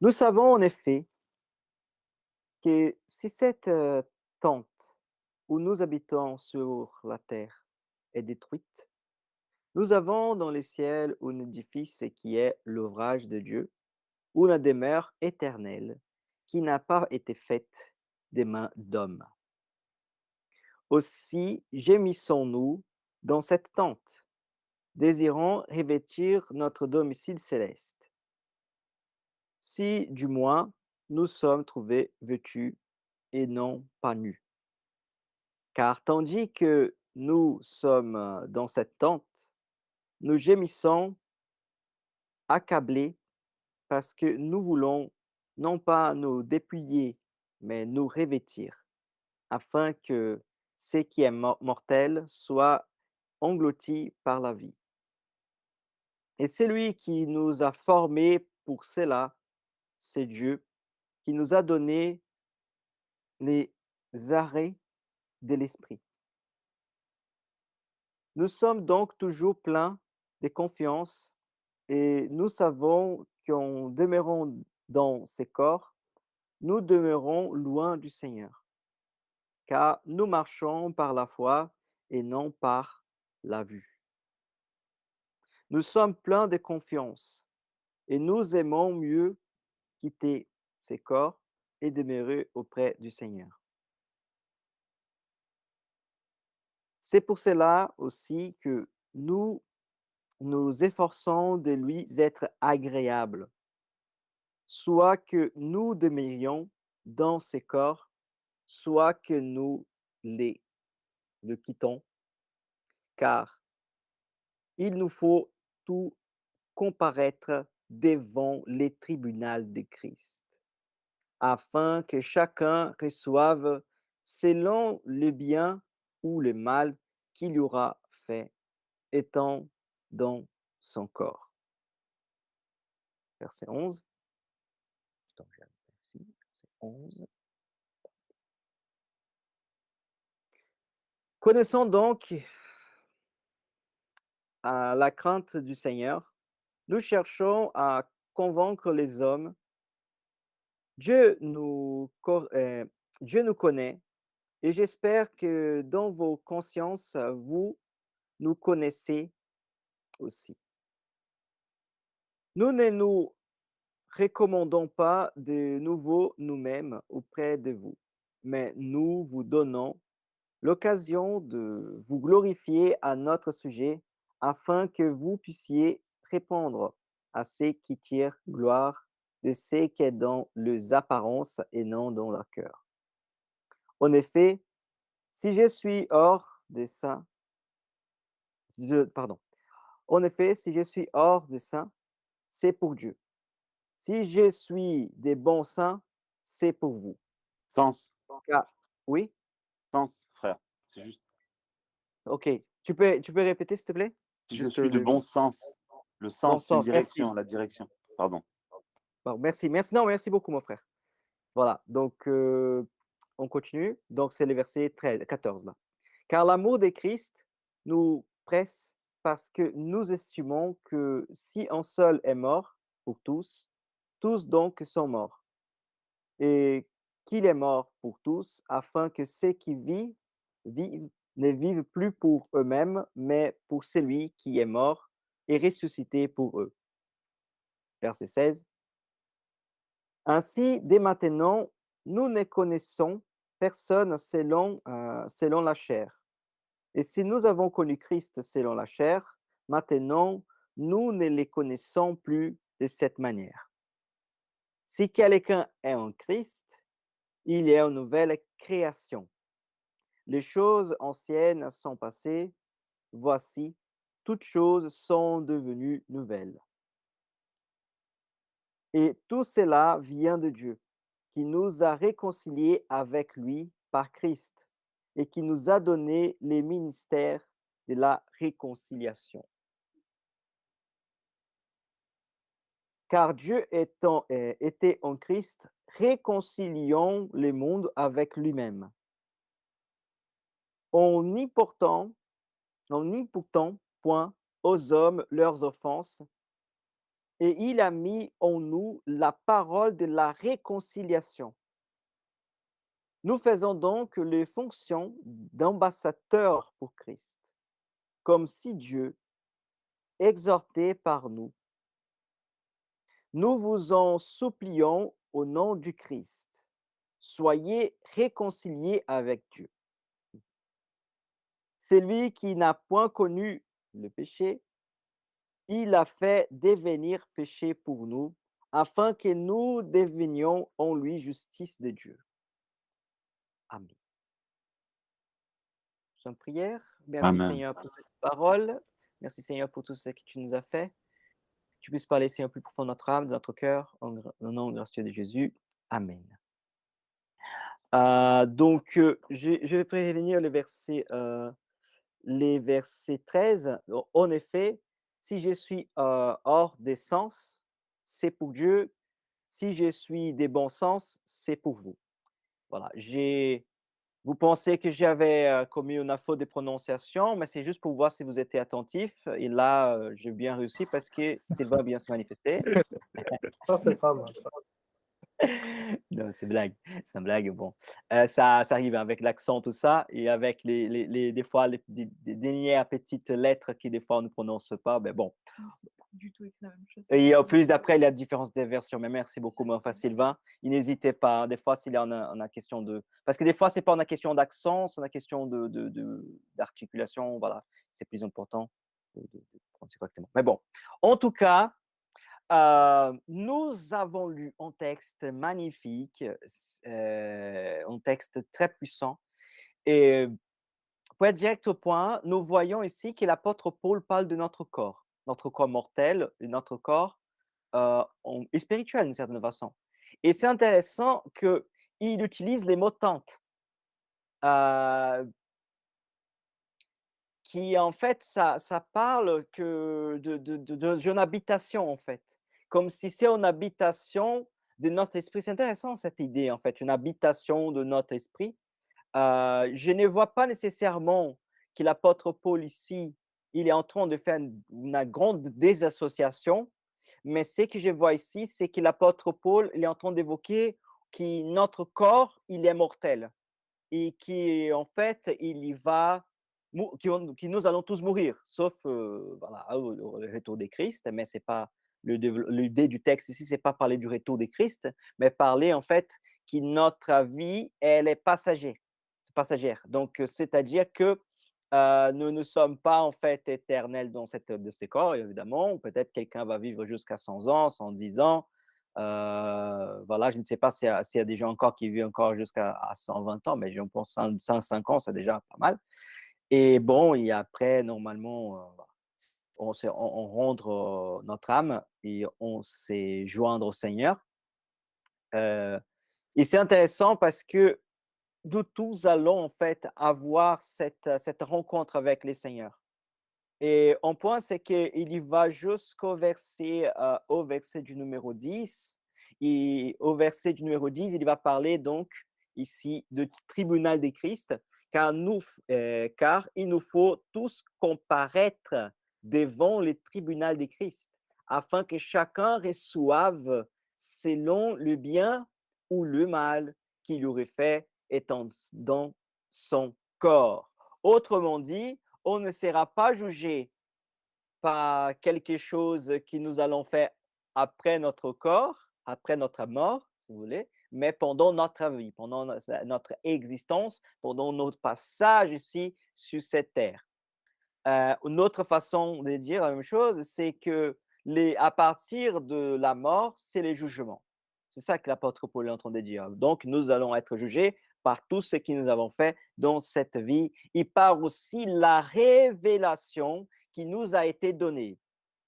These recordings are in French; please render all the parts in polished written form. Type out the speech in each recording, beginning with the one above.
Nous savons en effet que si cette tente où nous habitons sur la terre est détruite, nous avons dans les ciels un édifice qui est l'ouvrage de Dieu, ou la demeure éternelle qui n'a pas été faite des mains d'hommes. Aussi gémissons-nous dans cette tente, désirant revêtir notre domicile céleste. Si du moins nous sommes trouvés vêtus et non pas nus. Car tandis que nous sommes dans cette tente, nous gémissons accablés parce que nous voulons non pas nous dépouiller, mais nous revêtir, afin que ce qui est mortel soit englouti par la vie. Et celui qui nous a formés pour cela, c'est Dieu, qui nous a donné les arrêts de l'esprit. Nous sommes donc toujours pleins de confiance et nous savons qu'en demeurant dans ces corps, nous demeurons loin du Seigneur, car nous marchons par la foi et non par la vue. Nous sommes pleins de confiance et nous aimons mieux quitter ces corps et demeurer auprès du Seigneur. C'est pour cela aussi que nous nous efforçons de lui être agréables, soit que nous demeurions dans ces corps, soit que nous les le quittons, car il nous faut tout comparaître devant les tribunaux de Christ, afin que chacun reçoive selon le bien ou le mal qu'il aura fait, étant dans son corps. Verset 11. Donc, ici, verset 11. Connaissons donc à la crainte du Seigneur, nous cherchons à convaincre les hommes. Dieu nous, Dieu nous connaît et j'espère que dans vos consciences, vous nous connaissez aussi. Nous ne nous recommandons pas de nouveau nous-mêmes auprès de vous, mais nous vous donnons l'occasion de vous glorifier à notre sujet afin que vous puissiez répondre à ce qui tire gloire de ce qui est dans les apparences et non dans leur cœur. En effet, si je suis hors de ça, pardon. En effet, si je suis hors de ça, c'est pour Dieu. Si je suis des bons saints, c'est pour vous. Sens, Car, oui, sens, frère. C'est juste, ok. Tu peux répéter, s'il te plaît? si je Juste suis de le bon sens. Le bon sens, c'est une sens. Merci. direction, la direction. Pardon. Bon, merci, merci. Non, merci beaucoup, mon frère. Voilà, donc on continue. Donc c'est le verset 13, 14 là. Car l'amour de Christ nous presse parce que nous estimons que si un seul est mort pour tous, tous donc sont morts. Et qu'il est mort pour tous, afin que ceux qui vivent ne vivent plus pour eux-mêmes, mais pour celui qui est mort et ressuscité pour eux. Verset 16. Ainsi, dès maintenant, nous ne connaissons personne selon la chair. Et si nous avons connu Christ selon la chair, maintenant, nous ne les connaissons plus de cette manière. Si quelqu'un est en Christ, il est une nouvelle création. Les choses anciennes sont passées, voici, toutes choses sont devenues nouvelles. Et tout cela vient de Dieu, qui nous a réconciliés avec lui par Christ et qui nous a donné les ministères de la réconciliation. Car Dieu était en Christ, réconciliant le monde avec lui-même, en n'y portant, en n'y imputant point aux hommes leurs offenses, et il a mis en nous la parole de la réconciliation. Nous faisons donc les fonctions d'ambassadeurs pour Christ, comme si Dieu exhortait par nous. Nous vous en supplions au nom du Christ. Soyez réconciliés avec Dieu. Celui qui n'a point connu le péché, il a fait devenir péché pour nous, afin que nous devenions en lui justice de Dieu. Amen. Sans prière. Merci Amen. Seigneur pour cette parole. Merci Seigneur pour tout ce que tu nous as fait. Que tu puisses parler Seigneur plus profond de notre âme, de notre cœur, au nom gracieux de Jésus. Amen. Je vais revenir les versets 13. En effet, si je suis hors des sens, c'est pour Dieu. Si je suis des bons sens, c'est pour vous. Voilà. Vous pensez que j'avais commis une faute de prononciation, mais c'est juste pour voir si vous étiez attentif. Et là, j'ai bien réussi parce que Sylvain a bien se manifester. Ça, c'est pas mal, ça. Non, c'est une blague, bon. Ça arrive avec l'accent, tout ça, et avec des fois, les dernières petites lettres qui, des fois, on ne prononce pas, mais bon. C'est pas du tout écrit la même chose. Et en plus, d'après, il y a différence des versions, mais merci beaucoup, mon frère Sylvain. Il n'hésitez pas, hein, des fois, s'il y en a question de... Parce que des fois, c'est pas en question d'accent, c'est en question d'articulation, voilà. C'est plus important de prononcer correctement. Mais bon, en tout cas, nous avons lu un texte magnifique, un texte très puissant. Et pour être direct au point, nous voyons ici que l'apôtre Paul parle de notre corps mortel, et notre corps est spirituel d'une certaine façon. Et c'est intéressant qu'il utilise les mots tente, euh, qui en fait, ça parle que d'une habitation en fait, comme si c'est une habitation de notre esprit. C'est intéressant cette idée en fait, une habitation de notre esprit. Je ne vois pas nécessairement que l'apôtre Paul ici, il est en train de faire une grande désassociation, mais ce que je vois ici, c'est que l'apôtre Paul, il est en train d'évoquer que notre corps, il est mortel et qui en fait, il y va, qui nous allons tous mourir, sauf voilà, au retour de Christ, mais c'est pas l'idée du texte ici, c'est pas parler du retour de Christ, mais parler en fait que notre vie, elle est passagère. Donc, c'est-à-dire que nous ne sommes pas en fait éternels dans de ce corps, évidemment. Peut-être quelqu'un va vivre jusqu'à 100 ans, 110 ans. Voilà, je ne sais pas s'il y a des gens encore qui vivent encore jusqu'à 120 ans, mais je pense 105 ans, c'est déjà pas mal. Et bon, et après, normalement, voilà, on rendre notre âme et on s'est joindre au Seigneur. Euh, et c'est intéressant parce que nous tous allons en fait avoir cette rencontre avec les seigneurs. Et un point, c'est qu'il y va au verset du numéro 10. Et au verset du numéro 10, il va parler donc ici de tribunal de Christ, car il nous faut tous comparaître devant le tribunal de Christ, afin que chacun reçoive selon le bien ou le mal qu'il aurait fait étant dans son corps. Autrement dit, on ne sera pas jugé par quelque chose que nous allons faire après notre corps, après notre mort, si vous voulez, mais pendant notre vie, pendant notre existence, pendant notre passage ici sur cette terre. Une autre façon de dire la même chose, c'est que à partir de la mort, c'est les jugements. C'est ça que l'apôtre Paul est en train de dire. Donc, nous allons être jugés par tout ce que nous avons fait dans cette vie et par aussi la révélation qui nous a été donnée.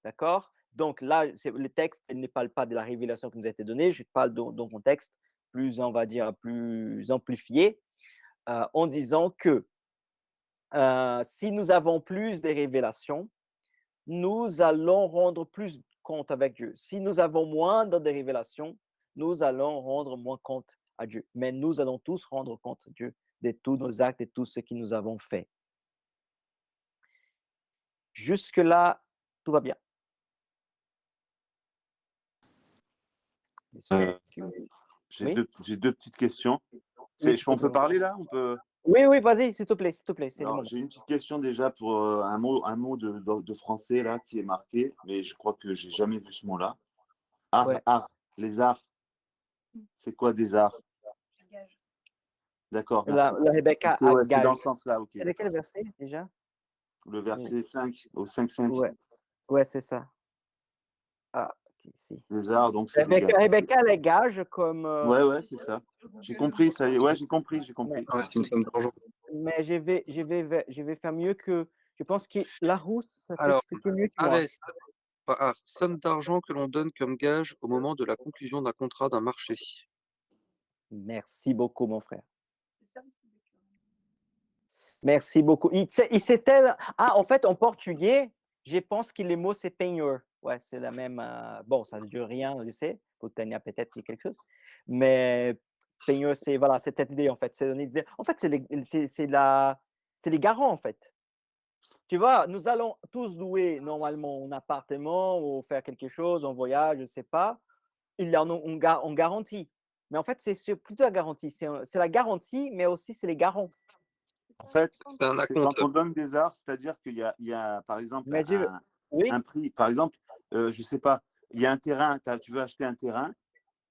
D'accord? Donc là, le texte ne parle pas de la révélation qui nous a été donnée, je parle dans un texte plus, on va dire, plus amplifié, en disant que si nous avons plus de révélations, nous allons rendre plus compte avec Dieu. Si nous avons moins de révélations, nous allons rendre moins compte à Dieu. Mais nous allons tous rendre compte à Dieu de tous nos actes et tout ce que nous avons fait. Jusque-là, tout va bien. J'ai Oui? deux petites questions. Oui, On peut parler là? On peut... Oui, oui, vas-y, s'il te plaît, c'est le Alors, moment. j'ai une petite question déjà pour un mot de français là qui est marqué, mais je crois que j'ai jamais vu ce mot-là. Ouais. Les arts. C'est quoi des arts? Gage. D'accord, merci. La Rebecca Ok, ouais, a c'est dans gage. ce sens-là, ok. C'est lequel verset déjà? Le verset 5, au 5-5. Ouais, ouais, c'est ça. Ah, ok, si. Les arts, donc c'est des gages. Rebecca les gage comme. Ouais, c'est ça. J'ai compris, ça y est. Ouais, j'ai compris. Mais, Ouais, c'est une somme d'argent. mais je vais faire mieux que. Je pense que Larousse ça peut Alors, expliquer mieux que moi. Ares, pas art, somme d'argent que l'on donne comme gage au moment de la conclusion d'un contrat d'un marché. Merci beaucoup, mon frère. Le service public. Merci beaucoup. S'était. Ah, en fait, en portugais, je pense que le mot c'est penhor. Ouais, c'est la même. Bon, ça ne veut dire rien, je sais. Pour tenir peut-être quelque chose. Mais penhor, c'est voilà, c'est cette idée en fait. C'est une idée. En fait, c'est les garants en fait. Tu vois, nous allons tous louer normalement un appartement ou faire quelque chose, un voyage, je ne sais pas. Il y en a on garantit. Mais en fait, c'est plutôt la garantie. C'est la garantie, mais aussi c'est les garants. En fait, C'est un c'est quand acompte. on donne des arts, c'est-à-dire il y a, par exemple, Mais oui, un prix. Par exemple, je sais pas, il y a un terrain, tu veux acheter un terrain.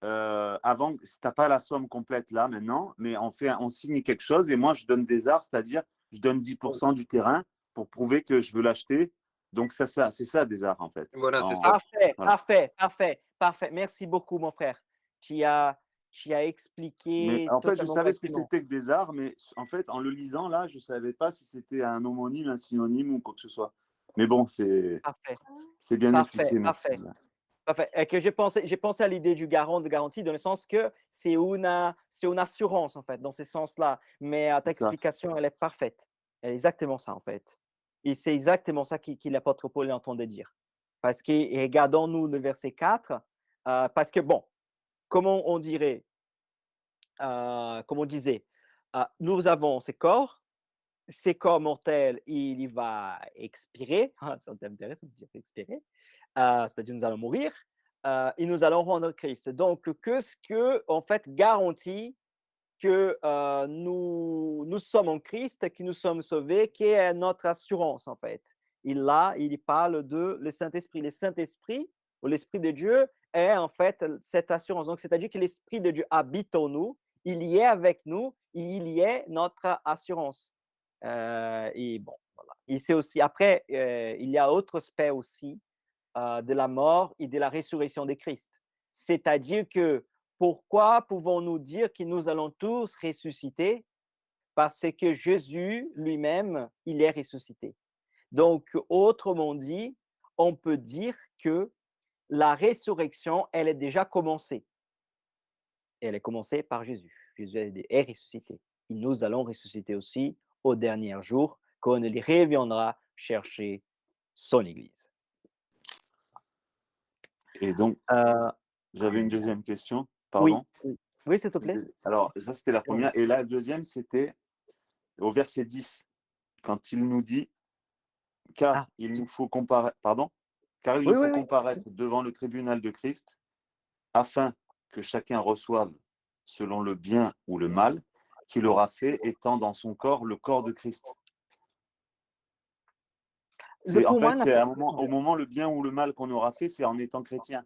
Avant, tu n'as pas la somme complète là maintenant, mais on signe quelque chose et moi je donne des arts, c'est-à-dire je donne 10% du terrain pour prouver que je veux l'acheter. Donc c'est ça des arts en fait. Voilà, c'est ça. parfait, Voilà. parfait, parfait, parfait. Merci beaucoup, mon frère. Tu as, tu as Mais expliqué en fait, je totalement savais ce que correctement. c'était que des arts, mais en fait, en le lisant là, je ne savais pas si c'était un homonyme, un synonyme ou quoi que ce soit. Mais bon, Parfait, c'est bien parfait, expliqué, merci. parfait. Parfait. Et que j'ai pensé à l'idée du garant de garantie dans le sens que c'est une assurance en fait, dans ce sens-là. Mais ta C'est ça. explication, elle est parfaite. Elle est exactement ça en fait. Et c'est exactement ça l'apôtre Paul entendait dire. Parce que, et regardons-nous le verset 4, parce que bon, comment on dirait, comme on disait, nous avons ces corps mortels, il va expirer, ça m'intéresse, expirer, c'est-à-dire nous allons mourir, et nous allons rendre Christ. Donc, qu'est-ce que, en fait, garantit que nous sommes en Christ, que nous sommes sauvés, qui est notre assurance, en fait. Il parle de le Saint-Esprit. Le Saint-Esprit, ou l'Esprit de Dieu, est en fait cette assurance. Donc, c'est-à-dire que l'Esprit de Dieu habite en nous, il y est avec nous, il y est notre assurance. Et bon, voilà. Et c'est aussi, après, il y a autre aspect aussi de la mort et de la résurrection de Christ. C'est-à-dire que pourquoi pouvons-nous dire que nous allons tous ressusciter? Parce que Jésus lui-même, il est ressuscité. Donc, autrement dit, on peut dire que la résurrection, elle est déjà commencée. Elle est commencée par Jésus. Jésus est ressuscité. Et nous allons ressusciter aussi au dernier jour, quand il reviendra chercher son Église. Et donc, Euh, j'avais une deuxième question. oui, Pardon. oui, oui, s'il te plaît. Alors, ça, c'était la première. Et la deuxième, c'était au verset 10, quand il nous dit, car il nous faut comparaître, pardon, car il nous Oui, oui, faut oui. comparaître devant le tribunal de Christ, afin que chacun reçoive selon le bien ou le mal qu'il aura fait, étant dans son corps le corps de Christ. Pour moi, C'est au moment le bien ou le mal qu'on aura fait, c'est en étant chrétien.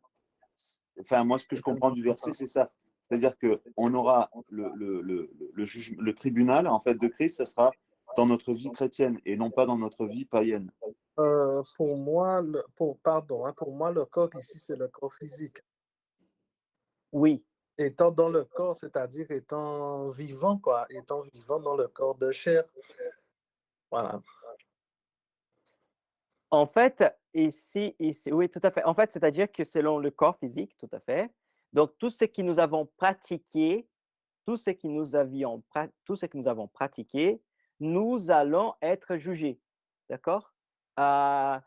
Enfin, moi, ce que je comprends du verset, c'est ça. C'est-à-dire qu'on aura le tribunal en fait de Christ, ça sera dans notre vie chrétienne et non pas dans notre vie païenne. Pour moi, pardon, hein, pour moi, le corps ici, c'est le corps physique. oui. Étant dans le corps, c'est-à-dire étant vivant, quoi, étant vivant dans le corps de chair. Voilà. En fait, ici, oui, tout à fait. En fait, c'est-à-dire que selon le corps physique, tout à fait. Donc, tout ce que nous avons pratiqué, tout ce que nous avons pratiqué, nous allons être jugés. D'accord? Je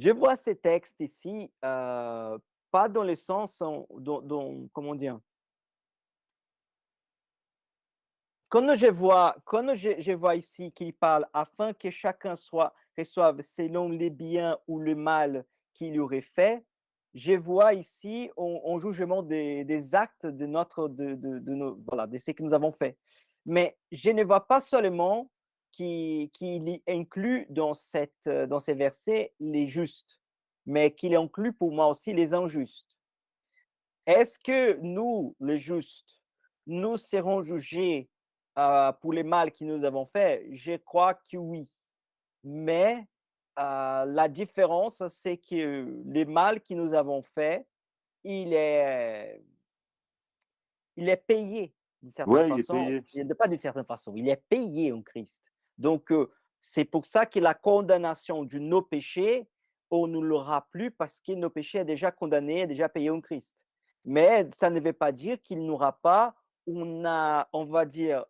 vois ces textes ici, pas dans le sens, comment dire? Quand je vois ici qu'il parle afin que chacun reçoive selon les biens ou le mal qu'il aurait fait, je vois ici, on jugement des actes de nos, voilà, de ce que nous avons fait. Mais je ne vois pas seulement qu'il y inclut dans ces versets les justes, mais qu'il inclut pour moi aussi les injustes. Est-ce que nous, les justes, nous serons jugés pour les mal que nous avons fait? Je crois que oui. Mais la différence, c'est que les mal que nous avons fait, il est il est payé d'une certaine Ouais, il est façon, payé. pas d'une certaine façon, il est payé en Christ. Donc, c'est pour ça que la condamnation de nos péchés, on ne l'aura plus parce que nos péchés est déjà condamné, est déjà payé en Christ. Mais ça ne veut pas dire qu'il n'aura pas, on va dire,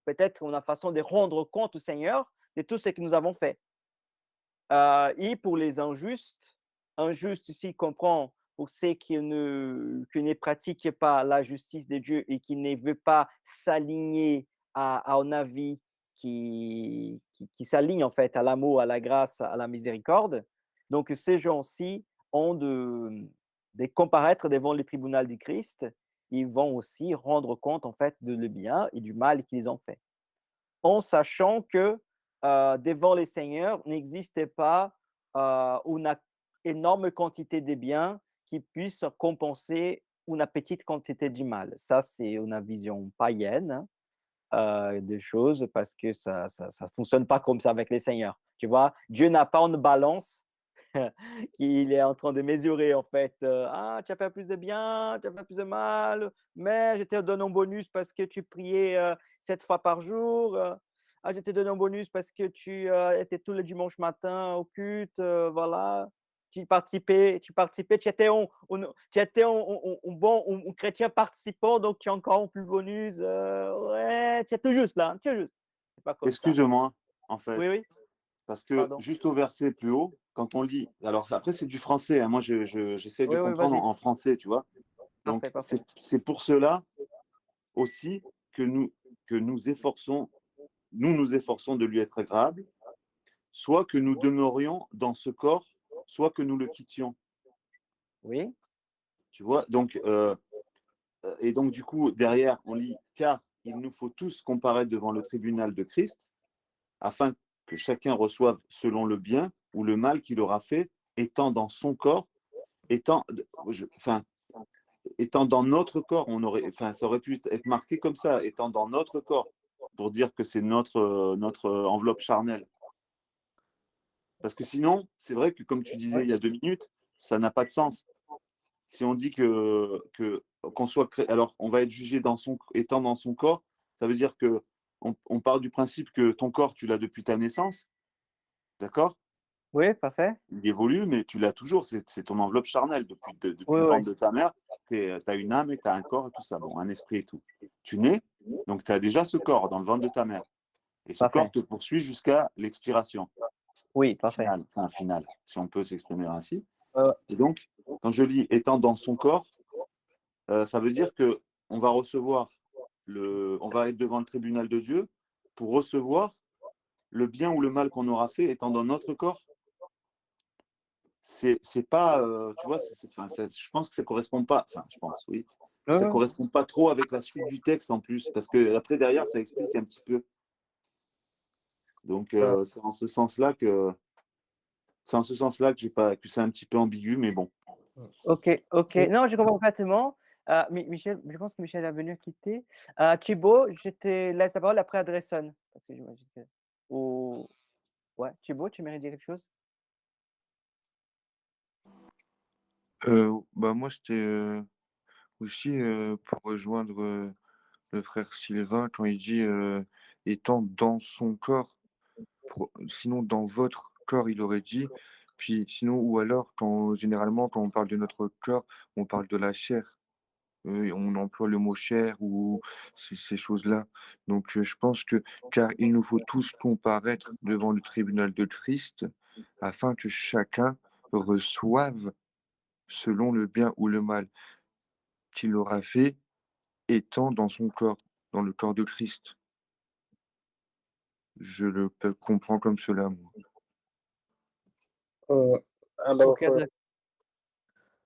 peut-être on a façon de rendre compte au Seigneur de tout ce que nous avons fait. Et pour les injustes, injustes ici comprend pour ceux qui ne pratiquent pas la justice de Dieu et qui ne veulent pas s'aligner à un avis qui s'aligne en fait à l'amour, à la grâce, à la miséricorde. Donc ces gens-ci ont de comparaître devant le tribunal du Christ. Ils vont aussi rendre compte en fait de le bien et du mal qu'ils ont fait en sachant que devant les seigneurs n'existe pas une énorme quantité de biens qui puissent compenser une petite quantité du mal. Ça, c'est une vision païenne hein, des choses parce que ça fonctionne pas comme ça avec les seigneurs. Tu vois, Dieu n'a pas une balance qu'il est en train de mesurer en fait. Ah, tu as fait plus de bien, tu as fait plus de mal, mais je te donne un bonus parce que tu priais 7 fois par jour. Ah, je te donne un bonus parce que tu étais tous les dimanches matin au culte. Voilà. Tu étais un bon un chrétien participant, donc tu as encore un plus bonus. Ouais, tu es tout juste là, tu es juste. C'est pas comme ça. Excuse-moi, en Oui, fait. oui, Parce que pardon. juste au verset plus haut, quand on lit, alors après c'est du français, hein, moi j'essaie de Oui, oui, comprendre vas-y. en français, tu vois. Parfait, Donc parfait. c'est pour cela aussi que nous nous efforçons de lui être agréable, soit que nous demeurions dans ce corps, soit que nous le quittions, Oui, tu vois. Donc, et donc du coup, derrière, on lit, car il nous faut tous comparaître devant le tribunal de Christ, afin que chacun reçoive selon le bien ou le mal qu'il aura fait, étant dans son corps, étant, enfin, étant dans notre corps, enfin, ça aurait pu être marqué comme ça, étant dans notre corps, pour dire que c'est notre enveloppe charnelle. Parce que sinon, c'est vrai que comme tu disais oui, il y a 2 minutes, ça n'a pas de sens. Si on dit qu'on soit alors on va être jugé étant dans son corps, ça veut dire que on part du principe que ton corps, tu l'as depuis ta naissance, d'accord? oui, parfait. Il évolue, mais tu l'as toujours. C'est ton enveloppe charnelle. Oui, Depuis le oui, ventre de ta mère, tu as une âme et tu as un corps et tout ça. Bon, un esprit et tout. Tu nais, donc tu as déjà ce corps dans le ventre de ta mère. Et ce corps parfait. te poursuit jusqu'à l'expiration Oui, parfait. finale, enfin finale, si on peut s'exprimer ainsi. Euh, Et donc, quand je lis étant dans son corps, ça veut dire que on va recevoir on va être devant le tribunal de Dieu pour recevoir le bien ou le mal qu'on aura fait étant dans notre corps. C'est pas, tu vois, enfin, je pense que ça correspond pas, enfin, je pense, oui, que ouais, ça ouais, correspond pas trop avec la suite du texte en plus, parce que après, derrière, ça explique un petit peu. Donc, euh, c'est en ce sens-là que j'ai pas, que c'est un petit peu ambigu, mais bon. OK, OK. Et, Non, je comprends parfaitement. Michel, je pense que Michel est venu quitter. Thibaut, je te laisse la parole après Adresson. Parce que j'imagine que ou ouais, Thibaut, tu aimerais dire quelque chose? Bah moi, c'était aussi pour rejoindre le frère Sylvain quand il dit étant dans son corps, sinon dans votre corps, il aurait dit. Puis sinon, ou alors, généralement, quand on parle de notre corps, on parle de la chair. On emploie le mot chair ou ces choses-là. Donc, je pense que, car il nous faut tous comparaître devant le tribunal de Christ, afin que chacun reçoive selon le bien ou le mal qu'il aura fait étant dans son corps, dans le corps de Christ. Je le comprends comme cela, moi. euh, alors, OK, Adresson.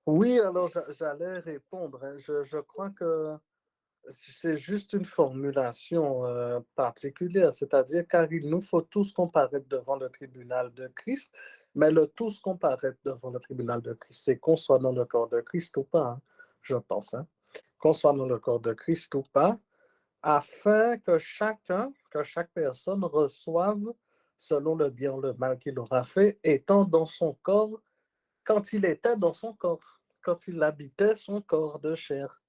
Oui, alors j'allais répondre, hein. Je crois que c'est juste une formulation particulière, c'est-à-dire car il nous faut tous comparaître devant le tribunal de Christ, mais le tous comparaître devant le tribunal de Christ, c'est qu'on soit dans le corps de Christ ou pas, hein, je pense, hein. Qu'on soit dans le corps de Christ ou pas, afin que chaque personne reçoive selon le bien ou le mal qu'il aura fait, étant dans son corps, quand il était dans son corps, quand il habitait son corps de chair.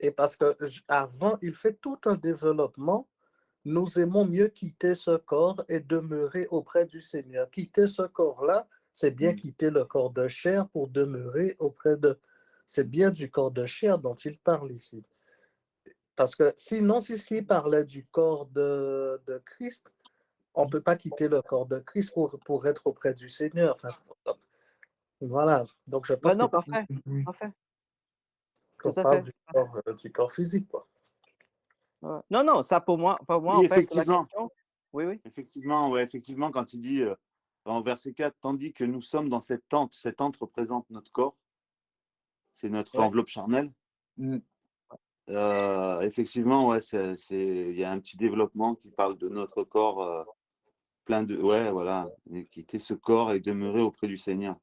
Et parce que avant, il fait tout un développement. Nous aimons mieux quitter ce corps et demeurer auprès du Seigneur. Quitter ce corps-là, c'est bien Mm. quitter le corps de chair pour demeurer auprès de... C'est bien du corps de chair dont il parle ici. Parce que sinon, s'il parlait du corps de Christ, on ne peut pas quitter le corps de Christ pour être auprès du Seigneur. Enfin, voilà. Donc, je Bah pense non, parfait, Mhm. parfait, qu'on tout à parle fait. du corps physique, quoi. Ouais. Non, non, ça pour moi, Oui, en fait, la effectivement. question oui, oui. Effectivement, ouais, effectivement, quand il dit en verset 4, tandis que nous sommes dans cette tente représente notre corps, c'est notre Ouais. enveloppe charnelle. Mm. Effectivement, ouais, il y a un petit développement qui parle de notre corps plein de. Ouais, voilà, et quitter ce corps et demeurer auprès du Seigneur.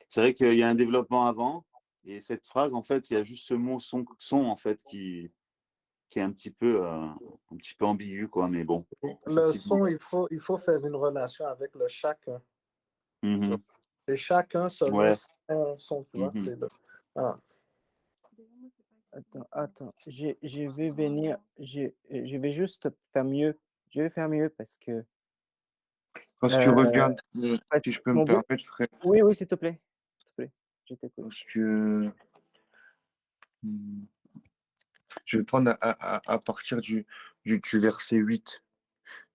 C'est vrai qu'il y a un développement avant, et cette phrase, en fait, il y a juste ce mot son en fait, qui est un petit peu ambigu, quoi, mais bon, Le effectivement. son, il faut faire une relation avec le chacun. Mhm. C'est chacun selon Ouais. son tu vois. Mhm. C'est le... ah. Attends, je vais venir, je vais juste faire mieux. Je vais faire mieux Parce que euh, regarde, parce si que je peux me mon but permettre, frère, oui, oui, s'il te plaît, s'il te plaît, je t'écoute. parce que mm, je vais prendre à partir du verset 8.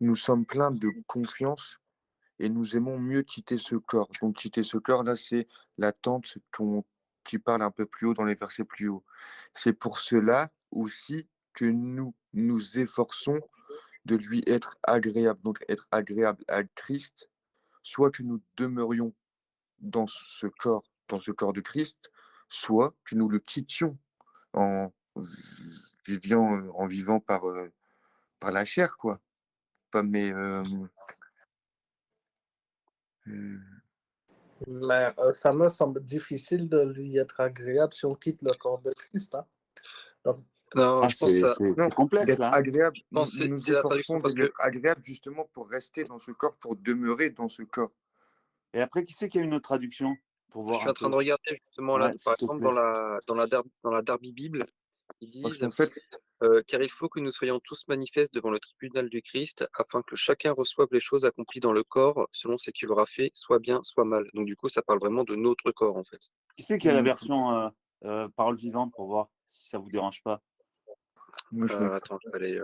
Nous sommes pleins de confiance et nous aimons mieux quitter ce corps. Donc quitter ce corps, là, c'est la tente qui parle un peu plus haut dans les versets plus hauts. C'est pour cela aussi que nous nous efforçons de lui être agréable, donc être agréable à Christ, soit que nous demeurions dans ce corps de Christ, soit que nous le quittions en en vivant par la chair, quoi. Pas, mais euh, Mais ça me semble difficile de lui être agréable si on quitte le corps de Christ, hein. Donc, Non, Ah, je pense que ça, non, c'est complexe, d'être là. Hein. agréable. je pense Nous que nous c'est la efforçons traduction de parce lui que être agréable justement pour rester dans ce corps, pour demeurer dans ce corps. Et après, qui c'est qui a une autre traduction pour je voir suis un en train peu? de regarder justement là, Ouais, par s'il te exemple plaît. dans la Darby Bible, ils Parce disent qu'en fait, car il faut que nous soyons tous manifestes devant le tribunal du Christ, afin que chacun reçoive les choses accomplies dans le corps selon ce qu'il aura fait, soit bien, soit mal. Donc du coup, ça parle vraiment de notre corps en fait. Qui c'est qui a la version parole vivante pour voir si ça vous dérange pas? moi je l'ai. Attends, je vais aller.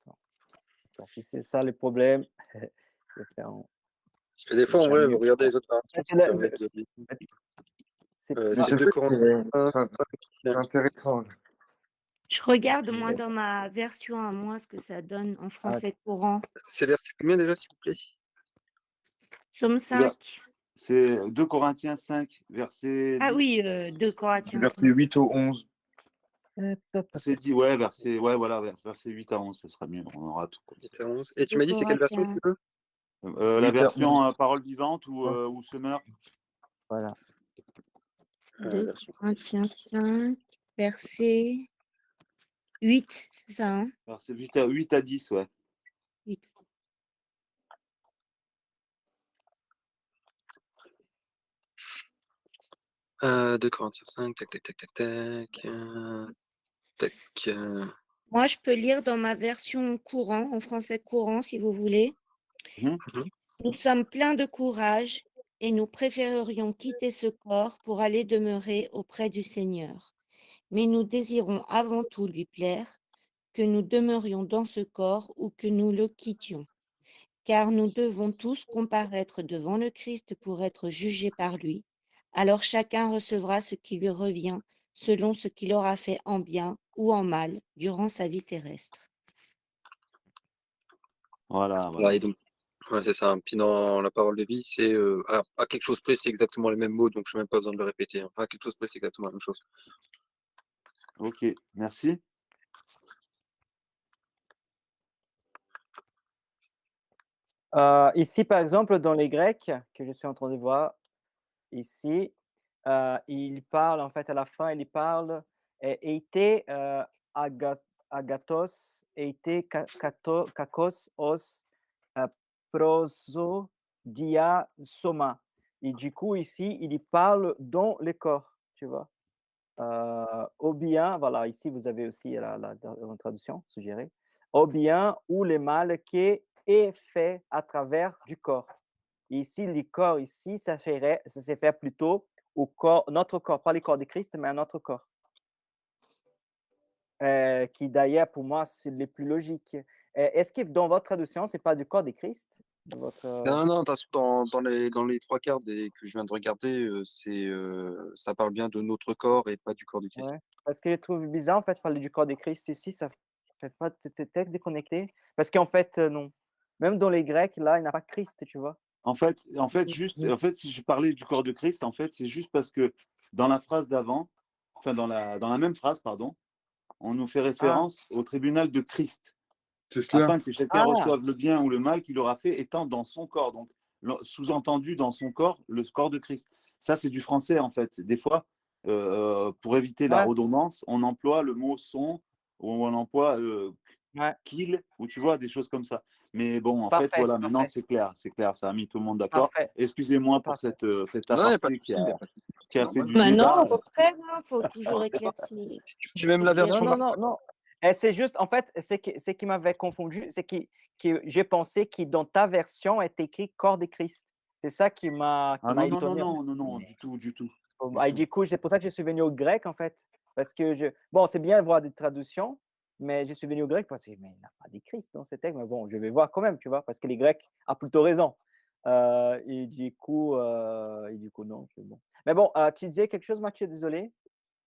Attends, si c'est ça le problème, je vais faire en Parce que des fois, en vrai, mieux. regarder les autres En traductions, fait, ça permet de. c'est Mais C'est pas c'est 2 vrai que Corinthiens 5, c'est intéressant. Là. Je regarde, moi, dans ma version à moi, ce que ça donne en français courant. C'est verset combien déjà, s'il vous plaît? Somme 5. C'est 2 Corinthiens 5, verset Ah 10. oui, 2 Du Corinthiens verset 5. 8 au 11. Verset 10, ouais, ouais, voilà, verset 8 à 11, ça sera mieux. On aura tout comme ça. 8 à 11. Et tu 2 m'as dit, c'est quelle version Corinthiens. tu veux? La 8 à 11. version parole vivante ou semeur? voilà. 2 Version. Corinthiens 5, verset 8, c'est ça, hein? Verset 8 à 10, ouais. 8. Euh, 2 Corinthiens 5, tac, tac, tac, tac, tac. Tac. Moi, je peux lire dans ma version courant, en français courant, si vous voulez. Mhm. Nous sommes pleins de courage et nous préférerions quitter ce corps pour aller demeurer auprès du Seigneur. Mais nous désirons avant tout lui plaire, que nous demeurions dans ce corps ou que nous le quittions. Car nous devons tous comparaître devant le Christ pour être jugés par lui. Alors chacun recevra ce qui lui revient selon ce qu'il aura fait en bien ou en mal durant sa vie terrestre. Voilà, Voilà, voilà. et donc, Ouais, c'est ça. Puis dans la parole de vie, c'est alors, à quelque chose près, c'est exactement les mêmes mots, donc je n'ai même pas besoin de le répéter, hein. À quelque chose près, c'est exactement la même chose. Ok, merci. Ici, par exemple, dans les Grecs, que je suis en train de voir ici, il parle, en fait, à la fin, il parle, eite, agas agathos, eite kakos os, heu, proso dia soma. Et du coup, ici, il y parle dans le corps, tu vois? Ou bien, voilà, ici, vous avez aussi la traduction suggérée. Ou bien, ou le mal qui est fait à travers du corps. Ici, le corps, ici, ça se fait plutôt au corps, notre corps, pas le corps de Christ, mais un autre corps. Qui d'ailleurs, pour moi, c'est le plus logique. Est-ce que dans votre traduction, c'est pas du corps de Christ? Dans votre, Non, non, dans les trois quarts que je viens de regarder, ça parle bien de notre corps et pas du corps du Christ. ouais, parce que je trouve bizarre, en fait, parler du corps de Christ ici, ça fait pas, c'est peut-être déconnecté. Parce qu'en fait, non. Même dans les Grecs, là, il n'y a pas Christ, tu vois? En fait, si je parlais du corps de Christ, en fait, c'est juste parce que dans la phrase d'avant, enfin dans la même phrase, pardon, on nous fait Ah, référence au tribunal de Christ, C'est cela. afin que chacun ah, reçoive le bien ou le mal qu'il aura fait étant dans son corps. Donc, sous-entendu dans son corps, le corps de Christ. Ça, c'est du français, en fait. Des fois, pour éviter la ouais, redondance, on emploie le mot son ou on emploie ouais, kill, ou tu vois, des choses comme ça. Mais bon, en fait, parfait, voilà, maintenant parfait, c'est clair, ça a mis tout le monde d'accord. parfait, Excusez-moi pour parfait. cet Non, il n'y a pas de aparté souci, il n'y a pas de souci. qui C'est a fait normal. du Mais non, au débat. contraire, il faut toujours éclaircir. Tu même la Non, version non, là. non, non. Et c'est juste, en fait, ce qui m'avait confondu, c'est que j'ai pensé que dans ta version est écrit corps de Christ. C'est ça qui Ah m'a non, non, non, étonné, en non, fait. non, non, du tout, du tout, Bon, du bah, et tout. du coup, c'est pour ça que je suis venu au grec, en fait. Parce que bon, c'est bien de voir des traductions, mais je suis venu au grec parce que, mais il n'a pas dit Christ dans ces textes. Mais bon, je vais voir quand même, tu vois, parce que les Grecs ont plutôt raison. Et du coup, non, c'est bon. Mais bon, tu disais quelque chose, Mathieu, désolé.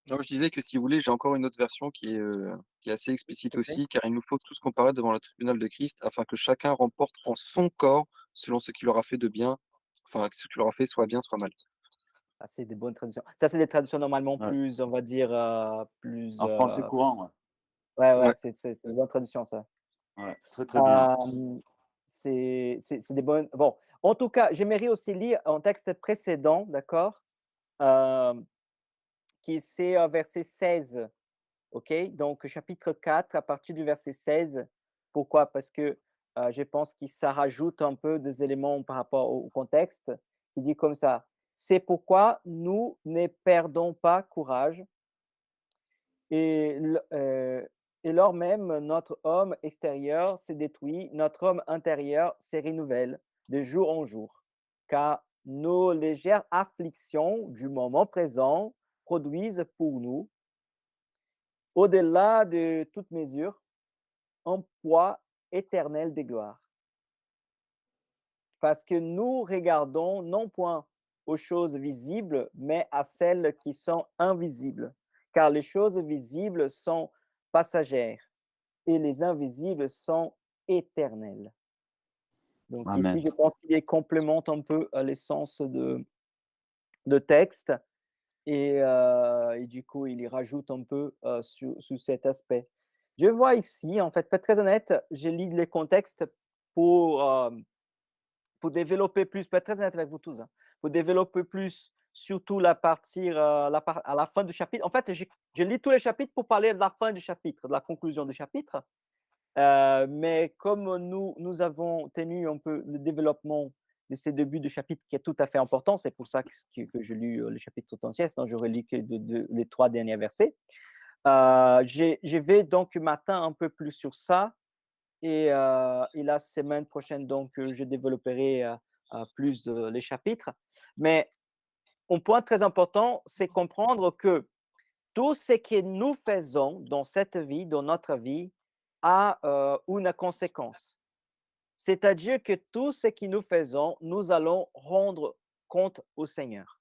Non, je disais que si vous voulez, j'ai encore une autre version qui est assez explicite S'il te plaît. aussi, car il nous faut tous comparaître devant le tribunal de Christ afin que chacun remporte en son corps selon ce qu'il aura fait de bien, enfin, que ce qu'il aura fait soit bien, soit mal. Ah, c'est des bonnes traductions. Ça, c'est des traductions normalement Ouais. plus, on va dire, plus, En français courant, ouais. ouais, Ouais. ouais, c'est une bonne traduction, ça. Ouais, très très bien. Hem, c'est des bonnes, bon, en tout cas, j'aimerais aussi lire un texte précédent, d'accord? Hem, qui c'est, verset 16, OK? Donc chapitre 4 à partir du verset 16. Pourquoi? Parce que, je pense que ça rajoute un peu des éléments par rapport au contexte. Il dit comme ça: «C'est pourquoi nous ne perdons pas courage. Et lors même, notre homme extérieur s'est détruit, notre homme intérieur se renouvelle de jour en jour. Car nos légères afflictions du moment présent produisent pour nous, au-delà de toute mesure, un poids éternel de gloire. Parce que nous regardons non point aux choses visibles, mais à celles qui sont invisibles. Car les choses visibles sont passagères et les invisibles sont éternels. Donc ici, Amen. je pense qu'il complémente un peu l'essence de texte et du coup, il y rajoute un peu sur cet aspect. Je vois ici, en fait, pour être très honnête, je lis les contextes pour, pour développer plus, pour être très honnête avec vous tous, hein, pour développer plus, surtout à la fin du chapitre. En fait, je lis tous les chapitres pour parler de la fin du chapitre, de la conclusion du chapitre. Mais comme nous avons tenu un peu le développement de ces débuts de chapitre qui est tout à fait important, c'est pour ça que je lis le chapitre tout entier, sinon je relis que les 3 derniers versets. Je vais donc matin un peu plus sur ça et la semaine prochaine, donc je développerai, plus les chapitres. Mais un point très important, c'est comprendre que tout ce que nous faisons dans cette vie, dans notre vie, a, une conséquence. C'est-à-dire que tout ce que nous faisons, nous allons rendre compte au Seigneur.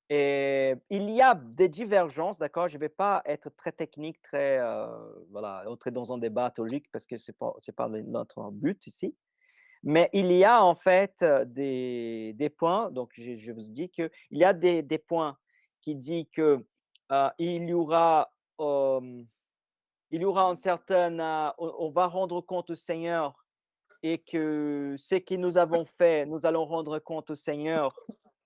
Et il y a des divergences, d'accord? Je ne vais pas être très technique, très, voilà, entrer dans un débat théologique parce que c'est pas notre but ici. Mais il y a en fait des points, donc je vous dis qu'il y a des points qui dit que il y aura, il y aura une certaine, on va rendre compte au Seigneur et que ce que nous avons fait, nous allons rendre compte au Seigneur,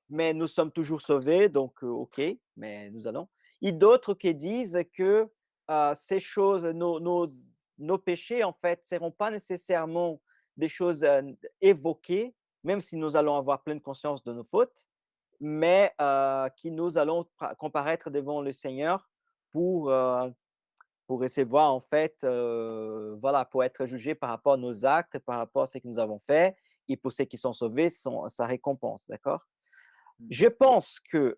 mais nous sommes toujours sauvés, donc OK, mais nous allons. Et d'autres qui disent que ces choses, nos péchés, en fait, ne seront pas nécessairement des choses évoquées, même si nous allons avoir pleine conscience de nos fautes, mais que nous allons comparaître devant le Seigneur pour, euh, pour recevoir en fait, voilà, pour être jugé par rapport à nos actes, par rapport à ce que nous avons fait et pour ceux qui sont sauvés, sa récompense, d'accord? Je pense que,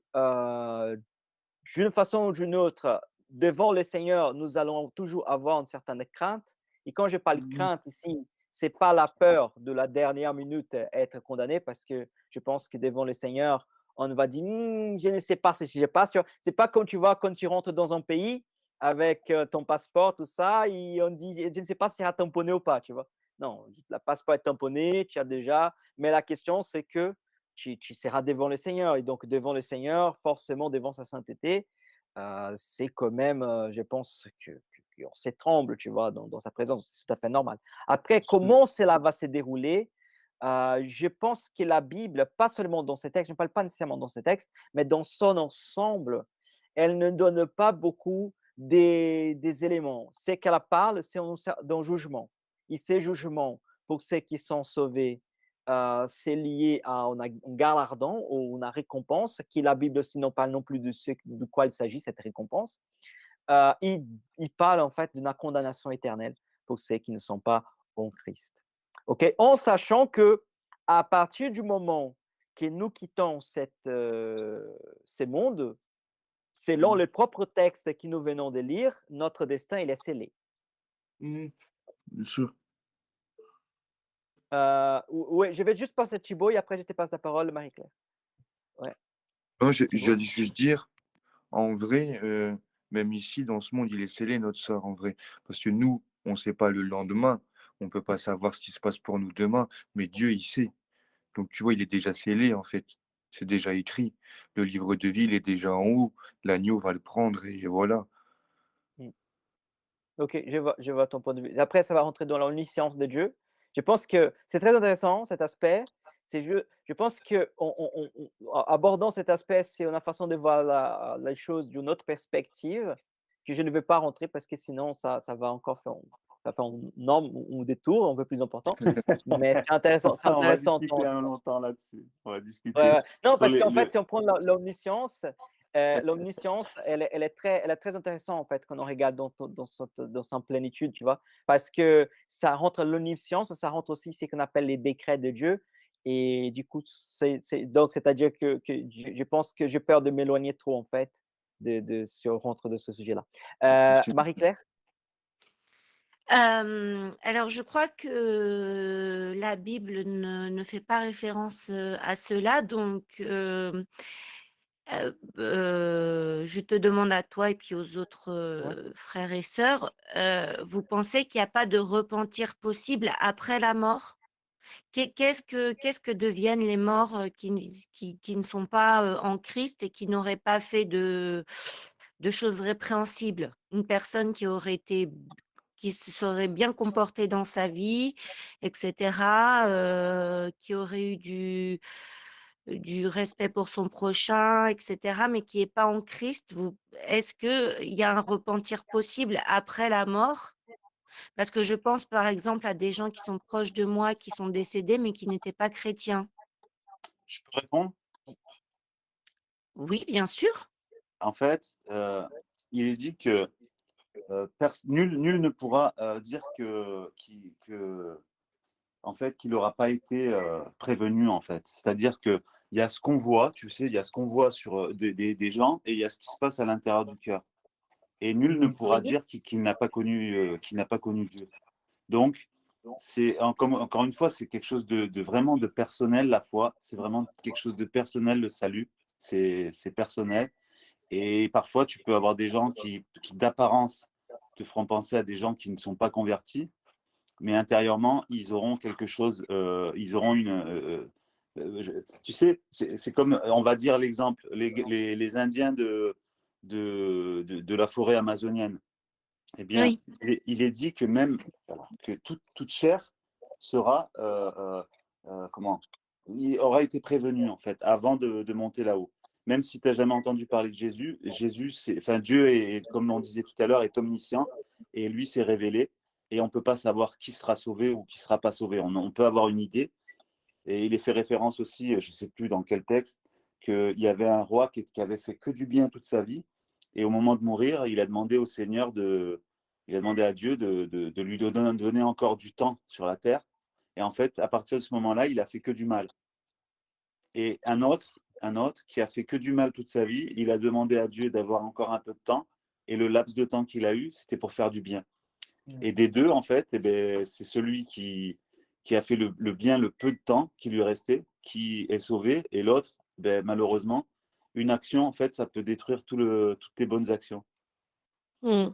d'une façon ou d'une autre, devant le Seigneur, nous allons toujours avoir une certaine crainte. Et quand je parle de Mhm. crainte ici, c'est pas la peur de la dernière minute être condamné, parce que je pense que devant le Seigneur, on va dire: Je ne sais pas si je passe. Tu vois, c'est pas comme tu vois quand tu rentres dans un pays avec ton passeport, tout ça, et on dit: Je ne sais pas si ça a tamponné ou pas, tu vois. Non, le passeport est tamponné, tu as déjà. Mais la question, c'est que tu seras devant le Seigneur. Et donc, devant le Seigneur, forcément, devant sa sainteté, c'est quand même, je pense qu'on s'étremble, tu vois, dans sa présence. C'est tout à fait normal. Après, Sûr. comment cela va se dérouler? Je pense que la Bible, pas seulement dans ces textes, je ne parle pas nécessairement dans ces textes, mais dans son ensemble, elle ne donne pas beaucoup des éléments. Ce qu'elle parle, c'est d'un jugement. Et ces jugements, pour ceux qui sont sauvés, c'est lié à un galardon ou une récompense, qui la Bible aussi n'en parle non plus de ce de quoi il s'agit, cette récompense. Il parle en fait d'une condamnation éternelle pour ceux qui ne sont pas en Christ. OK? En sachant que à partir du moment que nous quittons ce monde, selon Mhm. le propre texte que nous venons de lire, notre destin, il est scellé. Mhm. Bien sûr. Ouais, je vais juste passer Thibaut et après je te passe la parole, Marie-Claire. Ouais, Non, Thibaut? j'allais juste dire, en vrai, même ici, dans ce monde, il est scellé, notre sort, en vrai. Parce que nous, on ne sait pas le lendemain, on ne peut pas savoir ce qui se passe pour nous demain, mais Dieu, il sait. Donc, tu vois, il est déjà scellé, en fait. C'est déjà écrit. Le livre de vie, il est déjà en haut. L'agneau va le prendre, et voilà. Mmh. OK, je vois ton point de vue. Après, ça va rentrer dans l'omniscience de Dieu. Je pense que c'est très intéressant cet aspect. Je pense qu'en abordant cet aspect, c'est une façon de voir les choses d'une autre perspective que je ne veux pas rentrer parce que sinon ça va encore faire un norme ou détour un peu plus important. Mais c'est On va intéressant discuter longtemps là-dessus. On va Ouais, discuter ouais. Non, sur parce qu'en fait, le... si on prend l'omniscience, elle est très intéressante, en fait, quand on regarde dans sa plénitude, tu vois? Parce que ça rentre l'omniscience, ça rentre aussi ce qu'on appelle les décrets de Dieu et du coup, donc c'est-à-dire que je pense que j'ai peur de m'éloigner trop, en fait, si on rentre de ce sujet-là. Marie-Claire? Alors je crois que la Bible ne fait pas référence, à cela donc je te demande à toi et puis aux autres, Ouais. frères et sœurs, vous pensez qu'il y a pas de repentir possible après la mort? Qu'est-ce que deviennent les morts, qui ne sont pas, en Christ et qui n'auraient pas fait de choses répréhensibles? Une personne qui se serait bien comportée dans sa vie et cetera, qui aurait eu du respect pour son prochain et cetera, mais qui est pas en Christ, est-ce qu'il y a un repentir possible après la mort? Parce que je pense, par exemple, à des gens qui sont proches de moi, qui sont décédés, mais qui n'étaient pas chrétiens. Je peux répondre? Oui, bien sûr. En fait, il est dit que nul ne pourra dire en fait, qu'il n'aura pas été prévenu, en fait. C'est-à-dire qu'il y a ce qu'on voit, tu sais, il y a ce qu'on voit sur des gens et il y a ce qui se passe à l'intérieur du cœur. Et nul ne pourra Oui. dire qu'il n'a pas connu Dieu. Donc, encore une fois, c'est quelque chose de vraiment de personnel, la foi. C'est vraiment quelque chose de personnel, le salut. C'est personnel. Et parfois, tu peux avoir des gens qui d'apparence, te feront penser à des gens qui ne sont pas convertis. mais intérieurement, ils auront quelque chose, ils auront une. Tu sais, c'est comme, on va dire l'exemple, les Indiens de la forêt amazonienne. Eh bien, Oui. il est dit que même que toute chair sera, comment, il aura été prévenu en fait avant de monter là-haut. Même si tu n'as jamais entendu parler de Jésus, enfin Dieu est, comme on disait tout à l'heure, est omniscient et lui s'est révélé et on ne peut pas savoir qui sera sauvé ou qui ne sera pas sauvé. On peut avoir une idée et il est fait référence aussi, je ne sais plus dans quel texte, qu'il y avait un roi qui avait fait que du bien toute sa vie et au moment de mourir, il a demandé au Seigneur il a demandé à Dieu de lui donner encore du temps sur la terre. Et en fait, à partir de ce moment-là, il a fait que du mal. Et un autre qui a fait que du mal toute sa vie, il a demandé à Dieu d'avoir encore un peu de temps. Et le laps de temps qu'il a eu, c'était pour faire du bien. Et des deux, en fait, eh ben, c'est celui qui a fait le bien le peu de temps qui lui restait, qui est sauvé. Et l'autre, ben, malheureusement, une action, en fait, ça peut détruire toutes tes bonnes actions. Mm.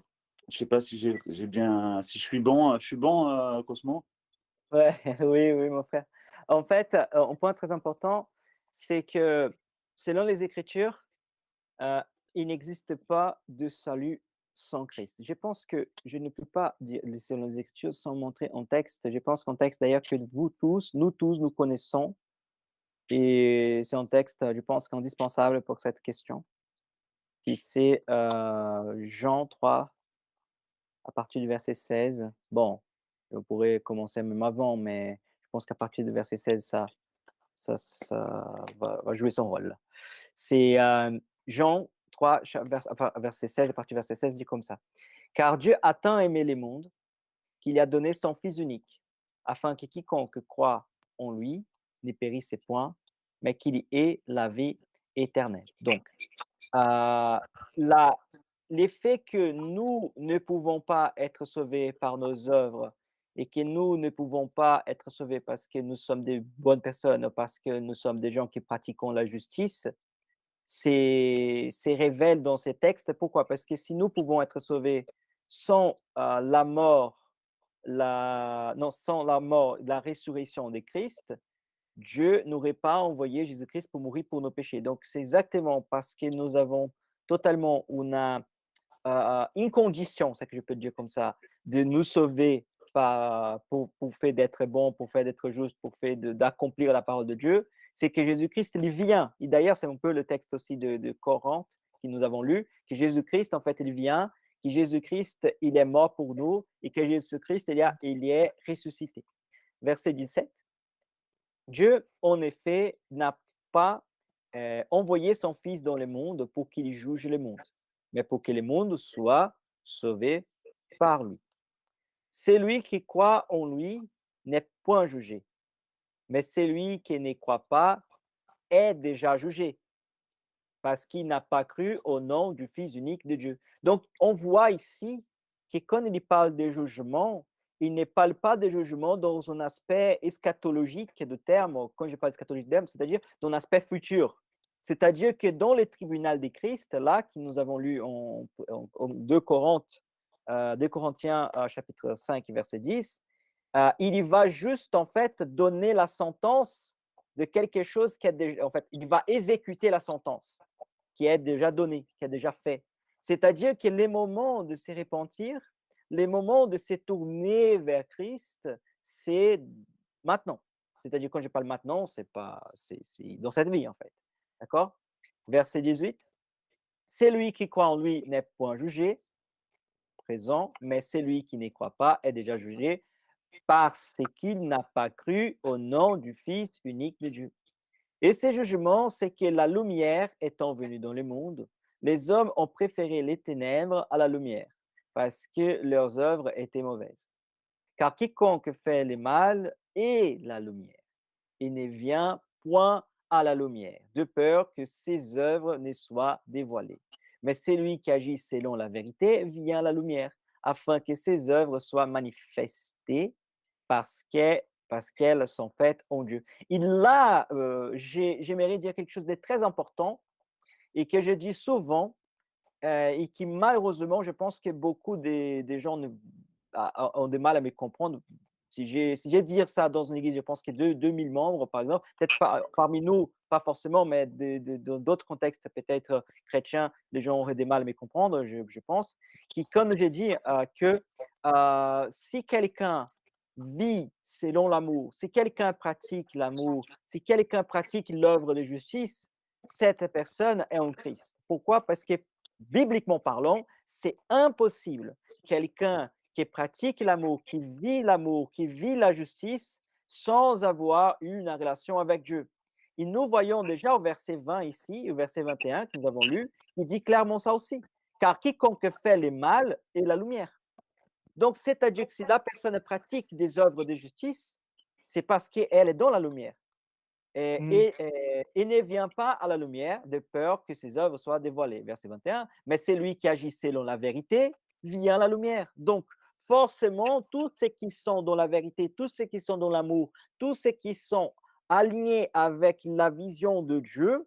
Je sais pas si j'ai bien, si je suis bon, Cosmo. Ouais, oui, oui, mon frère. En fait, un point très important, c'est que selon les Écritures, heu, il n'existe pas de salut sans Christ. Je pense que je ne peux pas dire selon les Écritures sans montrer en texte. Je pense qu'en texte d'ailleurs que nous tous, nous connaissons et c'est un texte, je pense qu'indispensable pour cette question, qui c'est, Jean 3 à partir du verset 16. Bon, on pourrait commencer même avant, mais je pense qu'à partir du verset 16, ça va jouer son rôle. C'est, Jean 3, enfin, verset 16, à partir du verset 16, dit comme ça: «Car Dieu a tant aimé les mondes qu'il a donné son Fils unique, afin que quiconque croit en lui ne périsse point, mais qu'il y ait la vie éternelle.» Donc, la l'effet que nous ne pouvons pas être sauvés par nos œuvres et que nous ne pouvons pas être sauvés parce que nous sommes des bonnes personnes, parce que nous sommes des gens qui pratiquons la justice, c'est révèle dans ces textes. Pourquoi? Parce que si nous pouvons être sauvés sans, la mort, sans la mort, la résurrection de Christ, Dieu n'aurait pas envoyé Jésus-Christ pour mourir pour nos péchés. Donc, c'est exactement parce que nous avons totalement une condition, c'est que je peux dire comme ça, de nous sauver pour fait d'être bon, pour fait d'être juste, pour fait d'accomplir la parole de Dieu, c'est que Jésus-Christ, il vient. Et d'ailleurs, c'est un peu le texte aussi de Corinthe que nous avons lu, que Jésus-Christ, en fait, il vient, que Jésus-Christ, il est mort pour nous et que Jésus-Christ, il est ressuscité. Verset 17. Dieu, en effet, n'a pas envoyé son Fils dans le monde pour qu'il juge le monde, mais pour que le monde soit sauvé par lui. Celui qui croit en lui n'est point jugé, mais celui qui ne croit pas est déjà jugé, parce qu'il n'a pas cru au nom du Fils unique de Dieu. Donc, on voit ici que quand il parle de jugement, il ne parle pas de jugement dans un aspect eschatologique de terme. Quand je parle eschatologique de terme, c'est-à-dire dans un aspect futur. C'est-à-dire que dans le tribunal de Christ, là, que nous avons lu en 2 Corinthiens chapitre 5, verset 10, il va juste en fait donner la sentence de quelque chose qui a déjà, en fait, il va exécuter la sentence qui est déjà donné, qui est déjà fait. C'est-à-dire que les moments de se repentir, les moments de se tourner vers Christ, c'est maintenant. C'est-à-dire quand je parle maintenant, c'est pas, c'est dans cette vie en fait. D'accord? Verset 18. Celui qui croit en lui n'est point jugé, présent, mais celui qui ne croit pas est déjà jugé parce qu'il n'a pas cru au nom du Fils unique de Dieu. Et ce jugement, c'est que la lumière étant venue dans le monde, les hommes ont préféré les ténèbres à la lumière, parce que leurs œuvres étaient mauvaises. Car quiconque fait le mal est la lumière, et ne vient point à la lumière, de peur que ses œuvres ne soient dévoilées. Mais celui qui agit selon la vérité vient à la lumière, afin que ses œuvres soient manifestées parce qu'elles sont faites en Dieu. Il là, j'aimerais dire quelque chose de très important et que je dis souvent et qui malheureusement, je pense que beaucoup des gens ont du mal à me comprendre Si j'ai dire ça dans une église, je pense qu'il y a 2000 membres, par exemple, peut-être pas parmi nous, pas forcément, mais dans d'autres contextes, peut-être chrétiens, les gens auraient des mal à me comprendre, je pense. Qui, comme j'ai dit, que si quelqu'un vit selon l'amour, si quelqu'un pratique l'amour, si quelqu'un pratique l'œuvre de justice, cette personne est en Christ. Pourquoi? Parce que bibliquement parlant, c'est impossible. Quelqu'un qui pratique l'amour, qui vit la justice sans avoir eu une relation avec Dieu. Et nous voyons déjà au verset 20 ici, au verset 21 que nous avons lu, il dit clairement ça aussi. Car quiconque fait le mal est la lumière. Donc, c'est-à-dire que si la personne pratique des œuvres de justice, c'est parce qu'elle est dans la lumière. Mmh. Et ne vient pas à la lumière de peur que ses œuvres soient dévoilées. Verset 21. Mais celui qui agit selon la vérité vient à la lumière. Donc, forcément, tous ceux qui sont dans la vérité, tous ceux qui sont dans l'amour, tous ceux qui sont alignés avec la vision de Dieu,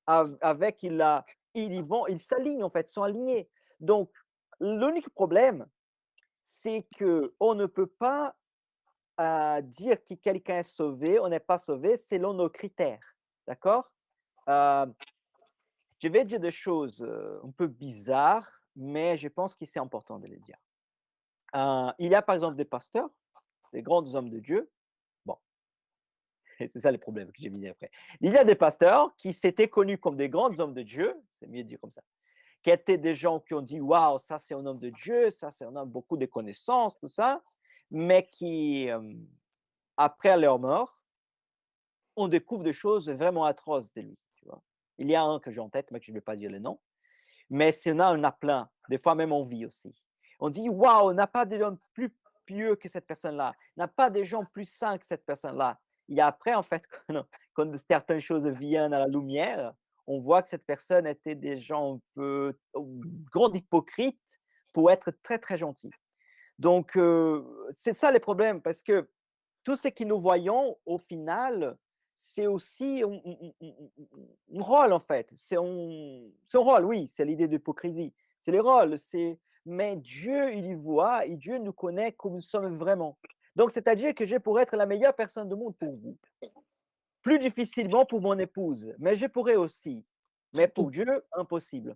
avec ils y vont, ils s'alignent en fait, sont alignés. Donc, l'unique problème, c'est qu'on ne peut pas dire que quelqu'un est sauvé ou n'est pas sauvé selon nos critères. D'accord? Euh, je vais dire des choses un peu bizarres, mais je pense que c'est important de les dire. Il y a par exemple des pasteurs, des grands hommes de Dieu. Bon, c'est ça le problème que j'ai mis après. Il y a des pasteurs qui s'étaient connus comme des grands hommes de Dieu, c'est mieux de dire comme ça, qui étaient des gens qui ont dit waouh, ça c'est un homme de Dieu, ça c'est un homme beaucoup de connaissances, tout ça, mais qui, après leur mort, on découvre des choses vraiment atroces de lui. Tu vois. Il y a un que j'ai en tête, mais que je ne vais pas dire le nom. Mais il y en a plein, des fois même en vie aussi. On dit, waouh, on n'a pas des gens plus pieux que cette personne-là, on n'a pas des gens plus saints que cette personne-là. Et après, en fait, quand certaines choses viennent à la lumière, on voit que cette personne était des gens un peu grands hypocrites pour être très, très gentils. Donc, c'est ça le problème, parce que tout ce que nous voyons, au final, c'est aussi un rôle, en fait. C'est un rôle, oui, c'est l'idée d'hypocrisie. C'est le rôle, mais Dieu, il y voit et Dieu nous connaît comme nous sommes vraiment. Donc, c'est-à-dire que je pourrais être la meilleure personne du monde pour vous. Plus difficilement pour mon épouse, mais je pourrais aussi. Mais pour Dieu, impossible.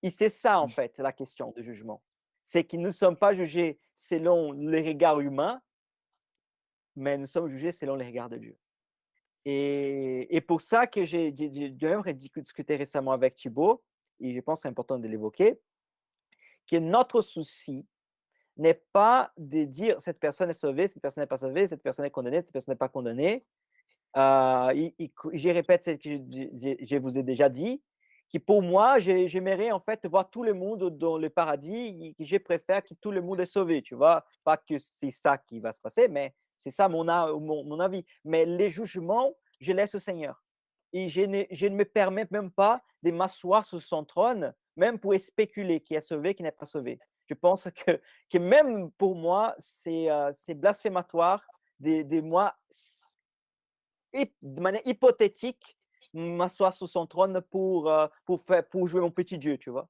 Et c'est ça, en fait, la question du jugement. C'est que nous ne sommes pas jugés selon les regards humains, mais nous sommes jugés selon les regards de Dieu. Et pour ça que j'ai d'ailleurs discuté récemment avec Thibaut, et je pense que c'est important de l'évoquer, que notre souci n'est pas de dire cette personne est sauvée, cette personne n'est pas sauvée, cette personne est condamnée, cette personne n'est pas condamnée. Je répète ce que je vous ai déjà dit, que pour moi, j'aimerais en fait voir tout le monde dans le paradis, et que je préfère que tout le monde est sauvé, tu vois. Pas que c'est ça qui va se passer, mais c'est ça mon avis. Mais les jugements, je laisse au Seigneur. Et je ne me permets même pas de m'asseoir sur son trône, même pour spéculer qui est sauvé, qui n'est pas sauvé. Je pense que même pour moi, c'est blasphématoire de moi de manière hypothétique, m'asseoir sur son trône pour jouer mon petit Dieu, tu vois.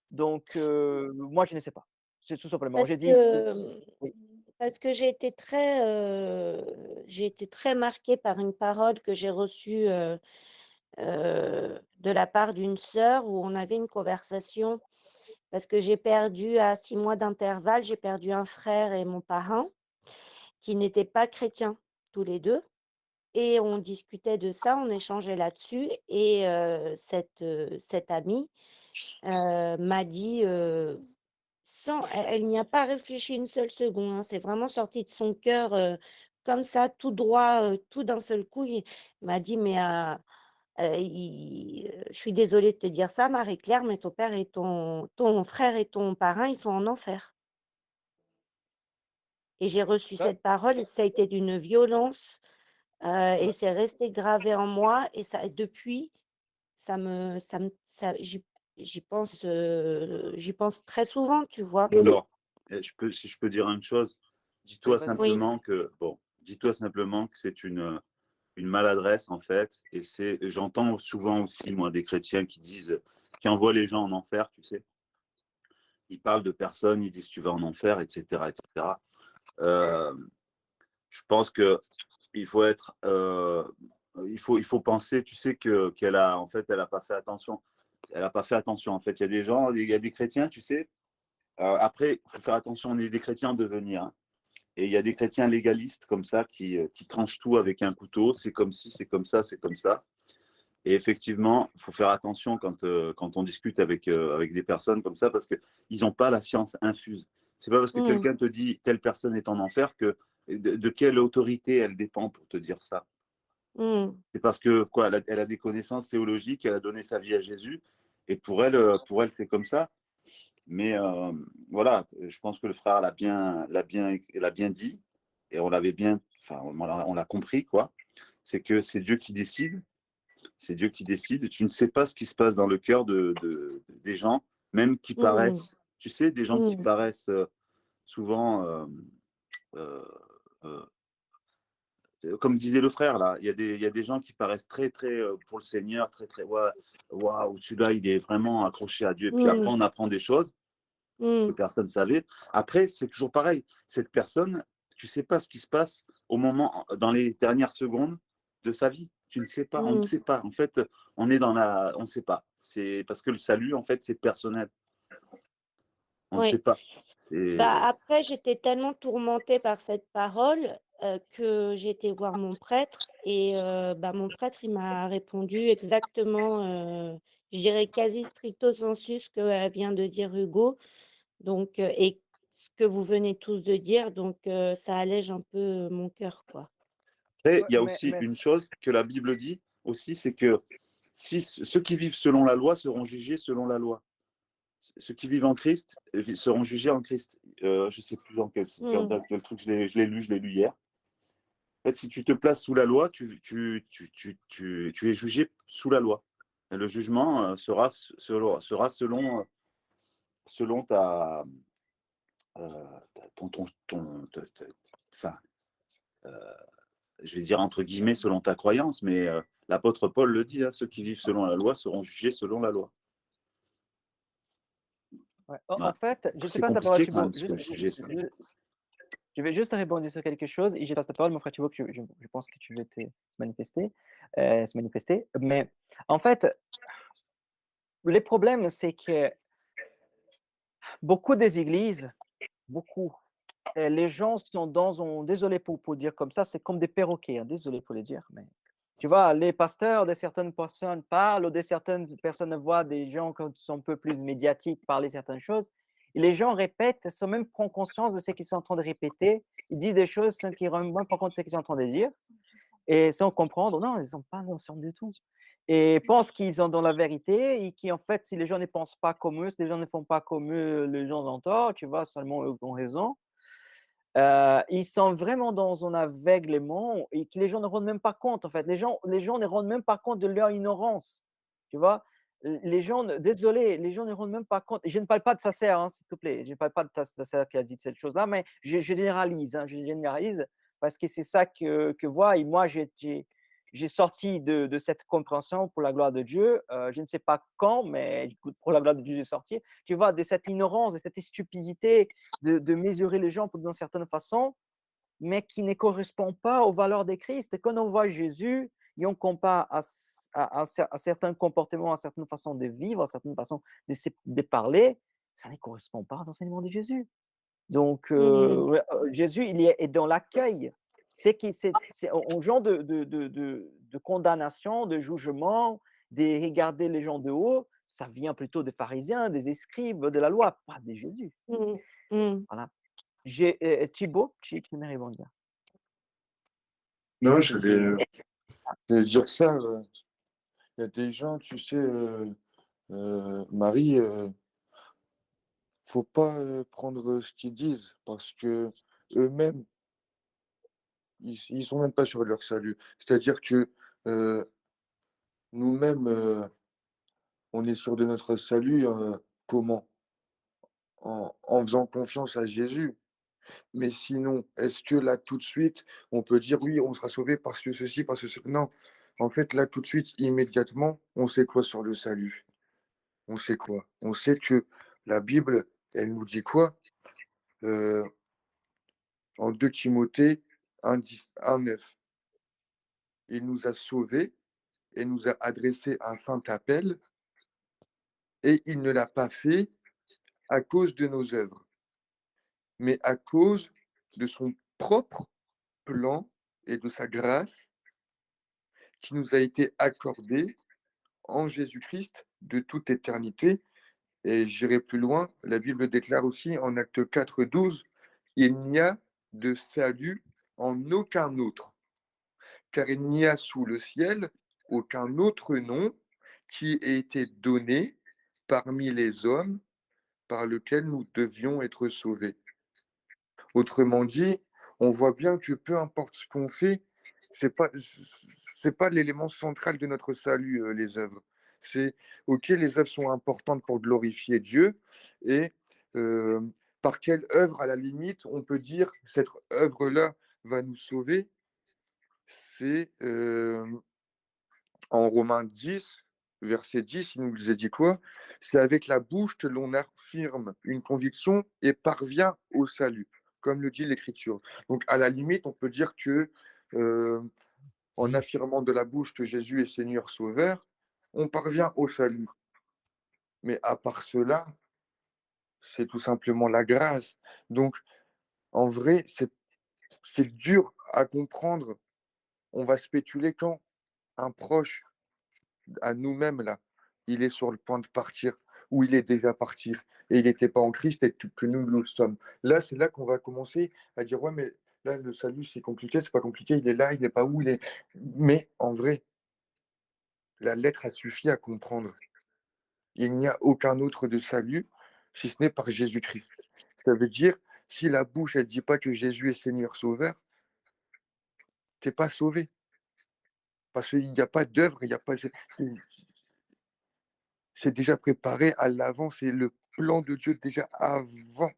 Donc, moi, je ne sais pas. C'est tout simplement. Parce J'ai dit, que, oui, parce que j'ai été très marquée par une parole que j'ai reçue de la part d'une sœur où on avait une conversation parce que j'ai perdu à 6 mois d'intervalle, j'ai perdu un frère et mon parrain qui n'étaient pas chrétiens tous les deux. Et on discutait de ça, on échangeait là-dessus et cette amie, m'a dit, sans elle n'y a pas réfléchi une seule seconde, hein, c'est vraiment sorti de son cœur, comme ça, tout droit, tout d'un seul coup. Il m'a dit: «Mais je suis désolée de te dire ça Marie-Claire, mais ton père et ton frère et ton parrain, ils sont en enfer». Et j'ai reçu ouais, cette parole et ça a été d'une violence, et c'est resté gravé en moi et ça depuis, ça j'y pense très souvent, tu vois? Alors, si je peux dire une chose, oui, dis-toi vas-y. Oui, simplement que, bon, dis-toi simplement que c'est une maladresse, en fait. Et j'entends souvent aussi, moi, des chrétiens qui envoient les gens en enfer, tu sais. Ils parlent de personnes, ils disent tu vas en enfer, etc., etc. Euh, je pense que il faut être, il faut penser, tu sais qu'elle a en fait, elle a pas fait attention. Elle a pas fait attention. En fait, il y a des gens, il y a des chrétiens, tu sais. Après, il faut faire attention. On est des chrétiens en devenir. Hein. Et il y a des chrétiens légalistes comme ça qui tranchent tout avec un couteau. C'est comme si, c'est comme ça, c'est comme ça. Et effectivement, il faut faire attention quand on discute avec des personnes comme ça parce qu'ils n'ont pas la science infuse. C'est pas parce que Mm, quelqu'un te dit telle personne est en enfer que de quelle autorité elle dépend pour te dire ça. mm. C'est parce que quoi, elle a des connaissances théologiques, elle a donné sa vie à Jésus, et pour elle c'est comme ça. Mais voilà, je pense que le frère l'a bien dit, et on l'avait bien, enfin, on l'a compris, quoi. C'est que c'est Dieu qui décide, c'est Dieu qui décide, et tu ne sais pas ce qui se passe dans le cœur des gens, même qui Mm, paraissent, tu sais, des gens qui mm, paraissent souvent, euh, euh, comme disait le frère, là, il y a des gens qui paraissent très, très, pour le Seigneur, très, très, waouh, celui-là, il est vraiment accroché à Dieu. Et puis après, mm, on apprend des choses que mm, personne ne savait. Après, c'est toujours pareil. Cette personne, tu ne sais pas ce qui se passe au moment, dans les dernières secondes de sa vie. Tu ne sais pas, on ne mm. sait pas. En fait, on est dans la. On ne sait pas. C'est parce que le salut, en fait, c'est personnel. On ne sait Oui. pas. Bah, C'est. après, j'étais tellement tourmentée par cette parole que j'ai été voir mon prêtre et bah, mon prêtre, il m'a répondu exactement, je dirais quasi stricto sensu ce que vient de dire Hugo. Donc, et ce que vous venez tous de dire, donc ça allège un peu mon cœur, quoi. Après, Ouais, il y a aussi une chose que la Bible dit aussi, c'est que si ceux qui vivent selon la loi seront jugés selon la loi. Ceux qui vivent en Christ seront jugés en Christ. Je ne sais plus Mm, dans quel truc je l'ai lu hier. En fait, si tu te places sous la loi, tu es jugé sous la loi. Et le jugement sera selon ta, enfin, je vais dire entre guillemets selon ta croyance, mais l'apôtre Paul le dit, hein, ceux qui vivent selon la loi seront jugés selon la loi. Ouais. En Voilà. fait, je ne sais C'est pas si ta parole, compliqué quand Thibaut. même ce sujet, ça. Je vais juste répondre sur quelque chose et je passe la parole, mon frère Thibaut, que je pense que tu veux manifester, se manifester. Mais en fait, les problèmes, c'est que beaucoup des églises, beaucoup, les gens sont désolé pour dire comme ça, c'est comme des perroquets, hein, désolé pour le dire, mais tu vois, les pasteurs de certaines personnes parlent, ou de certaines personnes voient des gens qui sont un peu plus médiatiques parler certaines choses, et les gens répètent sans même prendre conscience de ce qu'ils sont en train de répéter. Ils disent des choses sans qu'ils ne rendent même pas compte de ce qu'ils sont en train de dire, et sans comprendre. Non, ils n'ont pas notion du tout. Et pensent qu'ils ont dans la vérité, et qui en fait, si les gens ne pensent pas comme eux, si les gens ne font pas comme eux, les gens ont tort, tu vois, seulement eux ont raison. Ils sont vraiment dans un aveuglement et que les gens ne rendent même pas compte, en fait. Les gens ne rendent même pas compte de leur ignorance, tu vois? Les gens ne désolé, les gens ne rendent même pas compte, et je ne parle pas de sa sœur, hein, s'il te plaît. Je ne parle pas de ta sœur qui a dit cette chose-là, mais je généralise, hein, je généralise parce que c'est ça que voit, et moi, j'ai sorti de cette compréhension pour la gloire de Dieu, je ne sais pas quand, mais écoute, pour la gloire de Dieu, j'ai sorti. Tu vois? De cette ignorance, de cette stupidité de mesurer les gens d'une certaine façon, mais qui ne correspond pas aux valeurs de Christ. Et quand on voit Jésus et on compare à certains comportements, à certaines façons de vivre, à certaines façons de parler, ça ne correspond pas à l'enseignement de Jésus. Donc, mm, ouais, Jésus, il est dans l'accueil. C'est un genre de condamnation, de jugement, de regarder les gens de haut, ça vient plutôt des pharisiens, des scribes de la loi, pas de Jésus. mm, mm. Voilà. Thibaut, tu me rebondir. Non, j'allais dire ça. Il y a des gens, tu sais, Marie, faut pas prendre ce qu'ils disent parce que eux-mêmes, ils sont même pas sur leur salut. C'est-à-dire que euh, nous-mêmes, on est sûr de notre salut. Comment? En faisant confiance à Jésus. Mais sinon, est-ce que là, tout de suite, on peut dire oui, on sera sauvé parce que ceci, parce que non. En fait, là, tout de suite, immédiatement, on sait quoi sur le salut? On sait quoi? On sait que la Bible, elle nous dit quoi? Euh, en 2 Timothée 1:10, 1:9. Il nous a sauvés et nous a adressé un saint appel, et il ne l'a pas fait à cause de nos œuvres, mais à cause de son propre plan et de sa grâce qui nous a été accordée en Jésus-Christ de toute éternité. Et j'irai plus loin, la Bible déclare aussi en Acte 4:12, il n'y a de salut en aucun autre, car il n'y a sous le ciel aucun autre nom qui ait été donné parmi les hommes par lequel nous devions être sauvés. Autrement dit, on voit bien que peu importe ce qu'on fait, c'est pas l'élément central de notre salut, les œuvres. C'est OK, les œuvres sont importantes pour glorifier Dieu, et par quelle œuvre, à la limite, on peut dire: «Cette œuvre-là va nous sauver», c'est, en Romains 10, verset 10, il nous a dit quoi? C'est avec la bouche que l'on affirme une conviction et parvient au salut, comme le dit l'Écriture. Donc, à la limite, on peut dire que, euh, en affirmant de la bouche que Jésus est Seigneur Sauveur, on parvient au salut. Mais à part cela, c'est tout simplement la grâce. Donc, en vrai, c'est dur à comprendre. On va spéculer quand un proche à nous-mêmes là, il est sur le point de partir, ou il est déjà parti, et il n'était pas en Christ et que nous le sommes. Là, c'est là qu'on va commencer à dire, ouais, mais là, le salut, c'est compliqué, c'est pas compliqué, il est là, il n'est pas où, il est. Mais en vrai, la lettre a suffi à comprendre. Il n'y a aucun autre de salut, si ce n'est par Jésus-Christ. Ça veut dire, si la bouche, elle dit pas que Jésus est Seigneur Sauveur, t'es pas sauvé. Parce qu'il n'y a pas d'œuvre, il n'y a pas. C'est déjà préparé à l'avant, c'est le plan de Dieu déjà avant.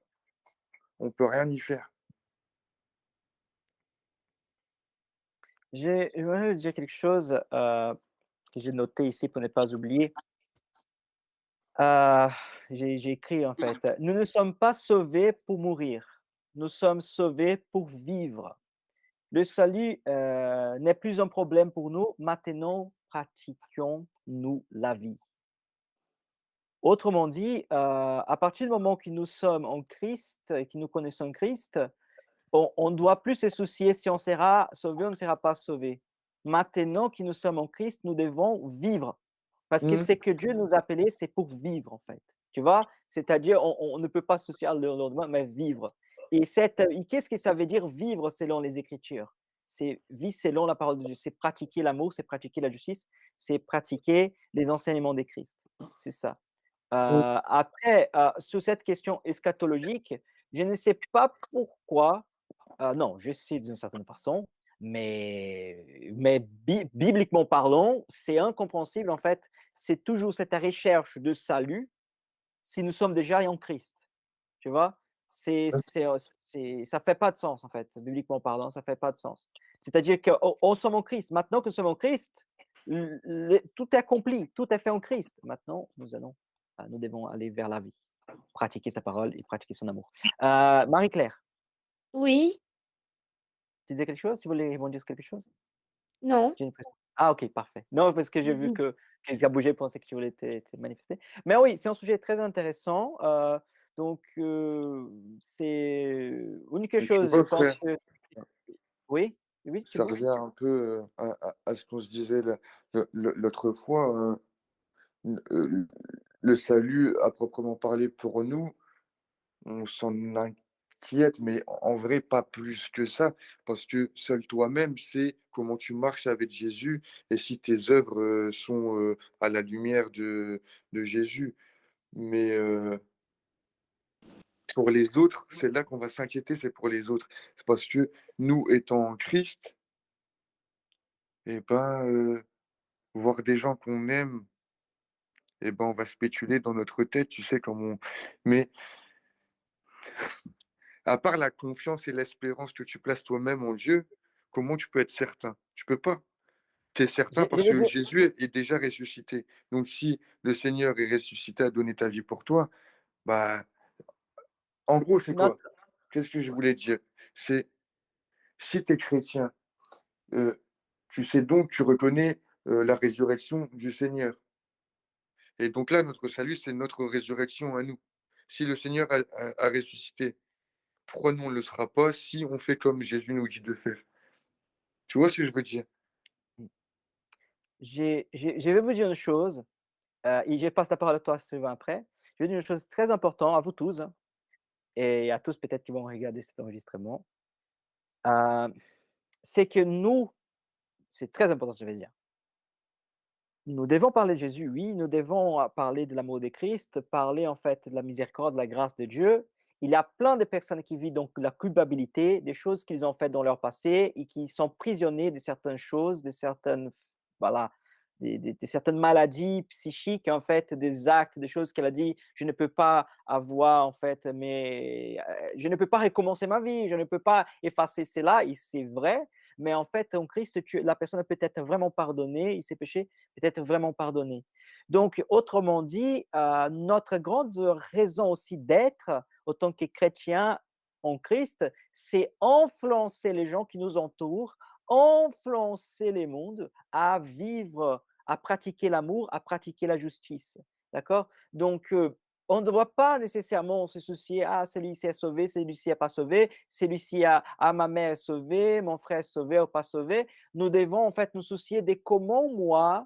On peut rien y faire. J'aimerais dire quelque chose, que j'ai noté ici pour ne pas oublier. Heu, j'ai écrit en fait: «Nous ne sommes pas sauvés pour mourir, nous sommes sauvés pour vivre». Le salut, n'est plus un problème pour nous, maintenant pratiquons-nous la vie. Autrement dit, à partir du moment que nous sommes en Christ et que nous connaissons Christ, on ne doit plus se soucier si on sera sauvé ou on ne sera pas sauvé. Maintenant que nous sommes en Christ, nous devons vivre. Parce que ce Mmh. que Dieu nous a appelés, c'est pour vivre, en fait. Tu vois? C'est-à-dire, on ne peut pas se soucier le lendemain, mais vivre. Et qu'est-ce que ça veut dire vivre selon les Écritures? C'est vivre selon la parole de Dieu. C'est pratiquer l'amour, c'est pratiquer la justice, c'est pratiquer les enseignements de Christ. C'est ça. Mmh. Après, sur cette question eschatologique, je ne sais pas pourquoi, non, je sais d'une certaine façon, mais bibliquement parlant, c'est incompréhensible en fait. C'est toujours cette recherche de salut si nous sommes déjà en Christ, tu vois? Ça fait pas de sens en fait, bibliquement parlant, ça fait pas de sens. C'est-à-dire qu'on sommes en Christ. Maintenant que nous sommes en Christ, tout est accompli, tout est fait en Christ. Maintenant, nous devons aller vers la vie, pratiquer sa parole et pratiquer son amour. Marie-Claire, Oui, tu disais quelque chose? Tu voulais rebondir sur quelque chose? non. J'ai l'impression. Ah OK, parfait. Non, parce que j'ai vu Mhm. que tu as bougé, je pensais que tu voulais te manifester. Mais oui, c'est un sujet très intéressant, donc c'est unique Et tu chose, je vois, pense frère, que oui? Oui, tu ça vois? revient un peu à ce qu'on se disait l'autre fois. Le le salut, à proprement parler, pour nous, on s'en inquiète, mais en vrai, pas plus que ça, parce que seul toi-même sais comment tu marches avec Jésus et si tes œuvres sont à la lumière de Jésus. Mais pour les autres, c'est là qu'on va s'inquiéter, c'est pour les autres. C'est parce que nous, étant en Christ, et ben, voir des gens qu'on aime, et ben, on va spéculer dans notre tête, tu sais, comme on. Mais à part la confiance et l'espérance que tu places toi-même en Dieu, comment tu peux être certain? Tu peux pas. Tu es certain Je parce vais que dire Jésus est déjà ressuscité. Donc si le Seigneur est ressuscité, a donné ta vie pour toi, bah, en gros, c'est notre quoi? qu'est-ce que je voulais dire? C'est si tu es chrétien, heu, tu sais donc, tu reconnais, la résurrection du Seigneur et donc là, notre salut, c'est notre résurrection à nous. Si le Seigneur a ressuscité, pourquoi nous on ne le sera pas si on fait comme Jésus nous dit de faire? Tu vois ce que je veux dire? Mmh. Je vais vous dire une chose, et je passe la parole à toi, Sylvain, après. Je vais dire une chose très importante à vous tous, hein, et à tous peut-être qui vont regarder cet enregistrement. Heu, c'est que nous, c'est très important ce que je vais dire. Nous devons parler de Jésus, oui, nous devons, parler de l'amour de Christ, parler en fait de la miséricorde, de la grâce de Dieu. Il y a plein de personnes qui vivent donc la culpabilité, des choses qu'ils ont faites dans leur passé et qui sont prisonniers de certaines choses, de certaines voilà, de certaines maladies psychiques en fait, des actes, des choses qu'elle a dit: «Je ne peux pas avoir en fait je ne peux pas recommencer ma vie, je ne peux pas effacer cela» et c'est vrai, mais en fait en Christ, tu la personne peut être vraiment pardonnée et ses péchés peut-être vraiment pardonné. Donc, autrement dit, notre grande raison aussi d'être, en tant que chrétiens en Christ, c'est influencer les gens qui nous entourent, influencer les mondes à vivre, à pratiquer l'amour, à pratiquer la justice. D'accord? Donc, on ne doit pas nécessairement se soucier, ah, celui-ci est sauvé, celui-ci n'est pas sauvé, celui-ci a, ah, ma mère est sauvée, mon frère est sauvé ou pas sauvé. Nous devons en fait nous soucier de comment moi,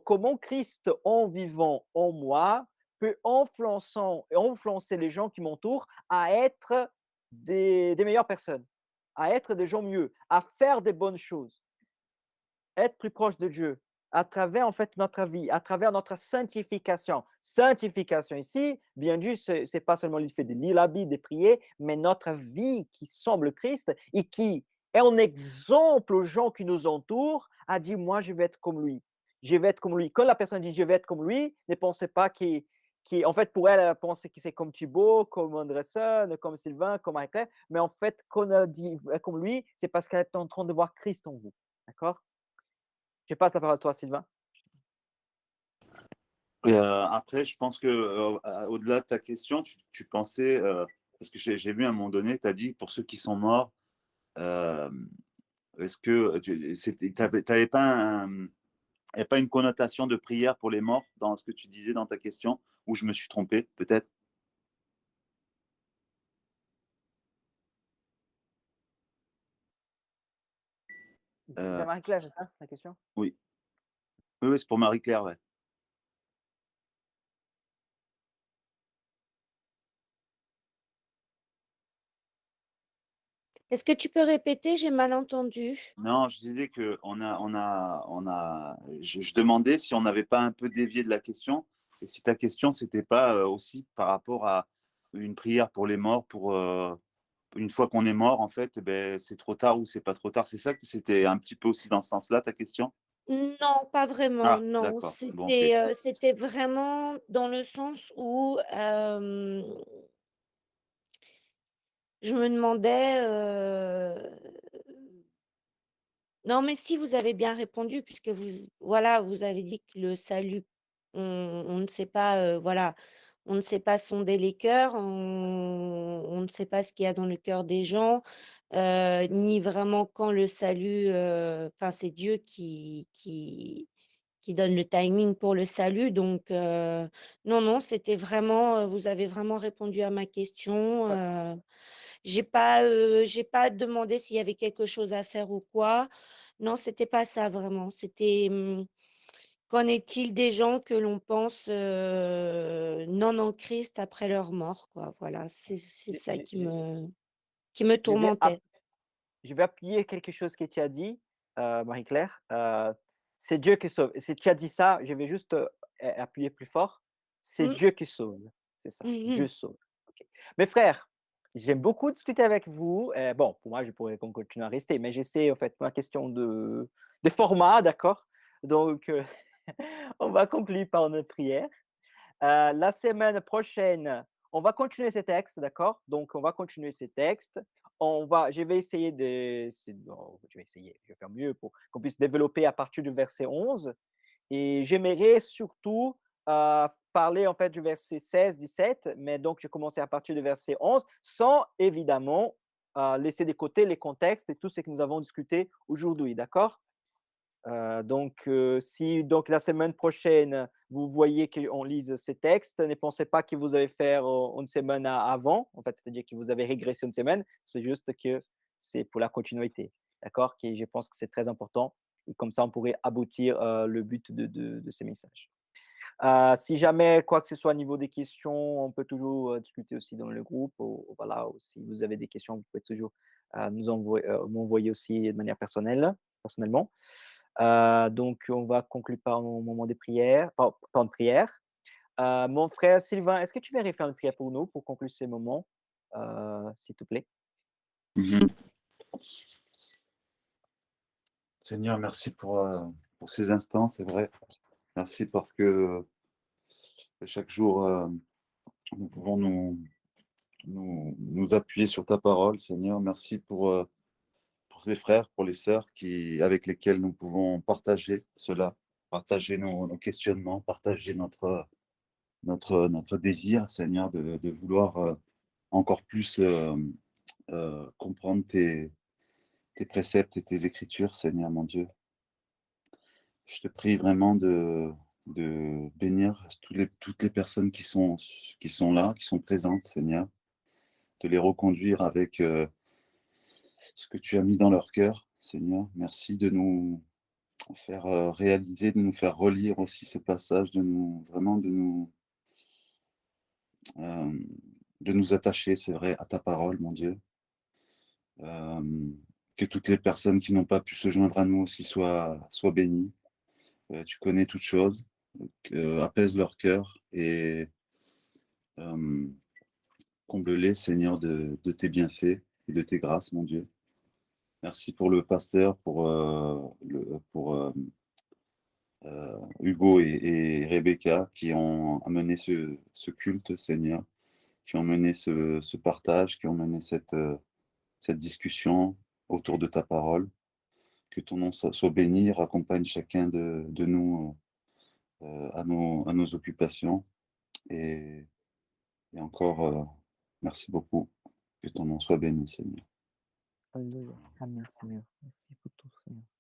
comment Christ, en vivant en moi, peut influencer les gens qui m'entourent à être des meilleures personnes, à être des gens mieux, à faire des bonnes choses, être plus proche de Dieu à travers en fait notre vie, à travers notre sanctification. Sanctification ici, bien sûr, c'est pas seulement le fait de lire la Bible, de prier, mais notre vie qui semble Christ et qui est un exemple aux gens qui nous entourent, a dit moi je vais être comme lui. Je vais être comme lui. Quand la personne dit je vais être comme lui, ne pensez pas en fait, pour elle, elle a pensé que c'est comme Thibaut, comme Andresen, comme Sylvain, comme Michael, mais en fait, quand elle dit comme lui, c'est parce qu'elle est en train de voir Christ en vous. D'accord? Je passe la parole à toi, Sylvain. Et, après, je pense que au-delà de ta question, tu pensais, parce que j'ai vu à un moment donné, tu as dit pour ceux qui sont morts, euh, est-ce que tu n'avais pas, y a pas une connotation de prière pour les morts dans ce que tu disais dans ta question, ou je me suis trompé, peut-être? C'est Euh, Marie-Claire, c'est ça la question? oui, oui, oui, c'est pour Marie-Claire, ouais. Est-ce que tu peux répéter? J'ai mal entendu. Non, je disais que je demandais si on n'avait pas un peu dévié de la question, et si ta question, c'était pas aussi par rapport à une prière pour les morts, pour une fois qu'on est mort, en fait, eh ben, c'est trop tard ou c'est pas trop tard. C'est ça que c'était un petit peu aussi dans ce sens-là, ta question? Non, pas vraiment, Ah, non. d'accord. Bon, ok. C'était vraiment dans le sens où je me demandais, non, mais si vous avez bien répondu puisque voilà, vous avez dit que le salut, on ne sait pas, voilà, on ne sait pas sonder les cœurs, on ne sait pas ce qu'il y a dans le cœur des gens, ni vraiment quand le salut, enfin, c'est Dieu qui donne le timing pour le salut donc non, non, c'était vraiment, vous avez vraiment répondu à ma question, Ouais, j'ai pas demandé s'il y avait quelque chose à faire ou quoi. Non, c'était pas ça vraiment. C'était, qu'en est-il des gens que l'on pense, non en Christ après leur mort, quoi? Voilà, c'est je ça je je qui me je vais tourmentait. je vais appuyer quelque chose que tu as dit, Marie-Claire. C'est Dieu qui sauve. Si tu as dit ça, je vais juste, appuyer plus fort. C'est Mmh. Dieu qui sauve. C'est ça, Mmh Dieu mh. sauve. OK. Mes frères, j'aime beaucoup discuter avec vous. Bon, pour moi, je pourrais qu'on continue à rester, mais j'essaie en fait, ma question de format, d'accord? Donc, on va conclure par une prière. La semaine prochaine, on va continuer ces textes, d'accord? Donc, on va continuer ces textes. Je vais essayer non, je vais essayer, je vais faire mieux pour qu'on puisse développer à partir du verset 11. Et j'aimerais surtout parler en fait du verset 16-17, mais donc j'ai commencé à partir du verset 11, sans évidemment, laisser de côté les contextes et tout ce que nous avons discuté aujourd'hui, d'accord? Si donc la semaine prochaine, vous voyez qu'on lise ces textes, ne pensez pas que vous allez faire, une semaine avant, en fait, c'est-à-dire que vous avez régressé une semaine, c'est juste que c'est pour la continuité, d'accord? Que je pense que c'est très important et comme ça on pourrait aboutir, le but de ces messages. Si jamais quoi que ce soit au niveau des questions, on peut toujours, discuter aussi dans le groupe ou voilà, ou si vous avez des questions, vous pouvez toujours, m'envoyer aussi de manière personnellement. Donc on va conclure par un moment de prière, par temps de prière. Mon frère Sylvain, est-ce que tu verrais faire une prière pour nous pour conclure ces moments, s'il te plaît? Mhm. Seigneur, merci pour ces instants, c'est vrai. Merci parce que chaque jour, nous pouvons nous appuyer sur ta parole, Seigneur. Merci pour ces frères, pour les sœurs avec lesquels nous pouvons partager cela, partager nos questionnements, partager notre désir, Seigneur, de vouloir encore plus comprendre tes préceptes et tes écritures, Seigneur mon Dieu. Je te prie vraiment de bénir toutes les personnes qui sont là, qui sont présentes, Seigneur, de les reconduire avec ce que tu as mis dans leur cœur, Seigneur. Merci de nous faire réaliser, de nous faire relire aussi ce passage, vraiment euh, de nous attacher, c'est vrai, à ta parole, mon Dieu. Que toutes les personnes qui n'ont pas pu se joindre à nous aussi soient bénies. Tu connais toutes choses, apaise leur cœur et euh, comble-les, Seigneur, de tes bienfaits et de tes grâces, mon Dieu. Merci pour le pasteur, pour Hugo et Rebecca qui ont amené ce culte, Seigneur, qui ont mené ce partage, qui ont mené cette discussion autour de ta parole. Que ton nom soit béni, raccompagne chacun de nous à nos occupations. Et, et encore, merci beaucoup. Que ton nom soit béni, Seigneur. Alléluia. Amen, Seigneur. Merci pour tout, Seigneur.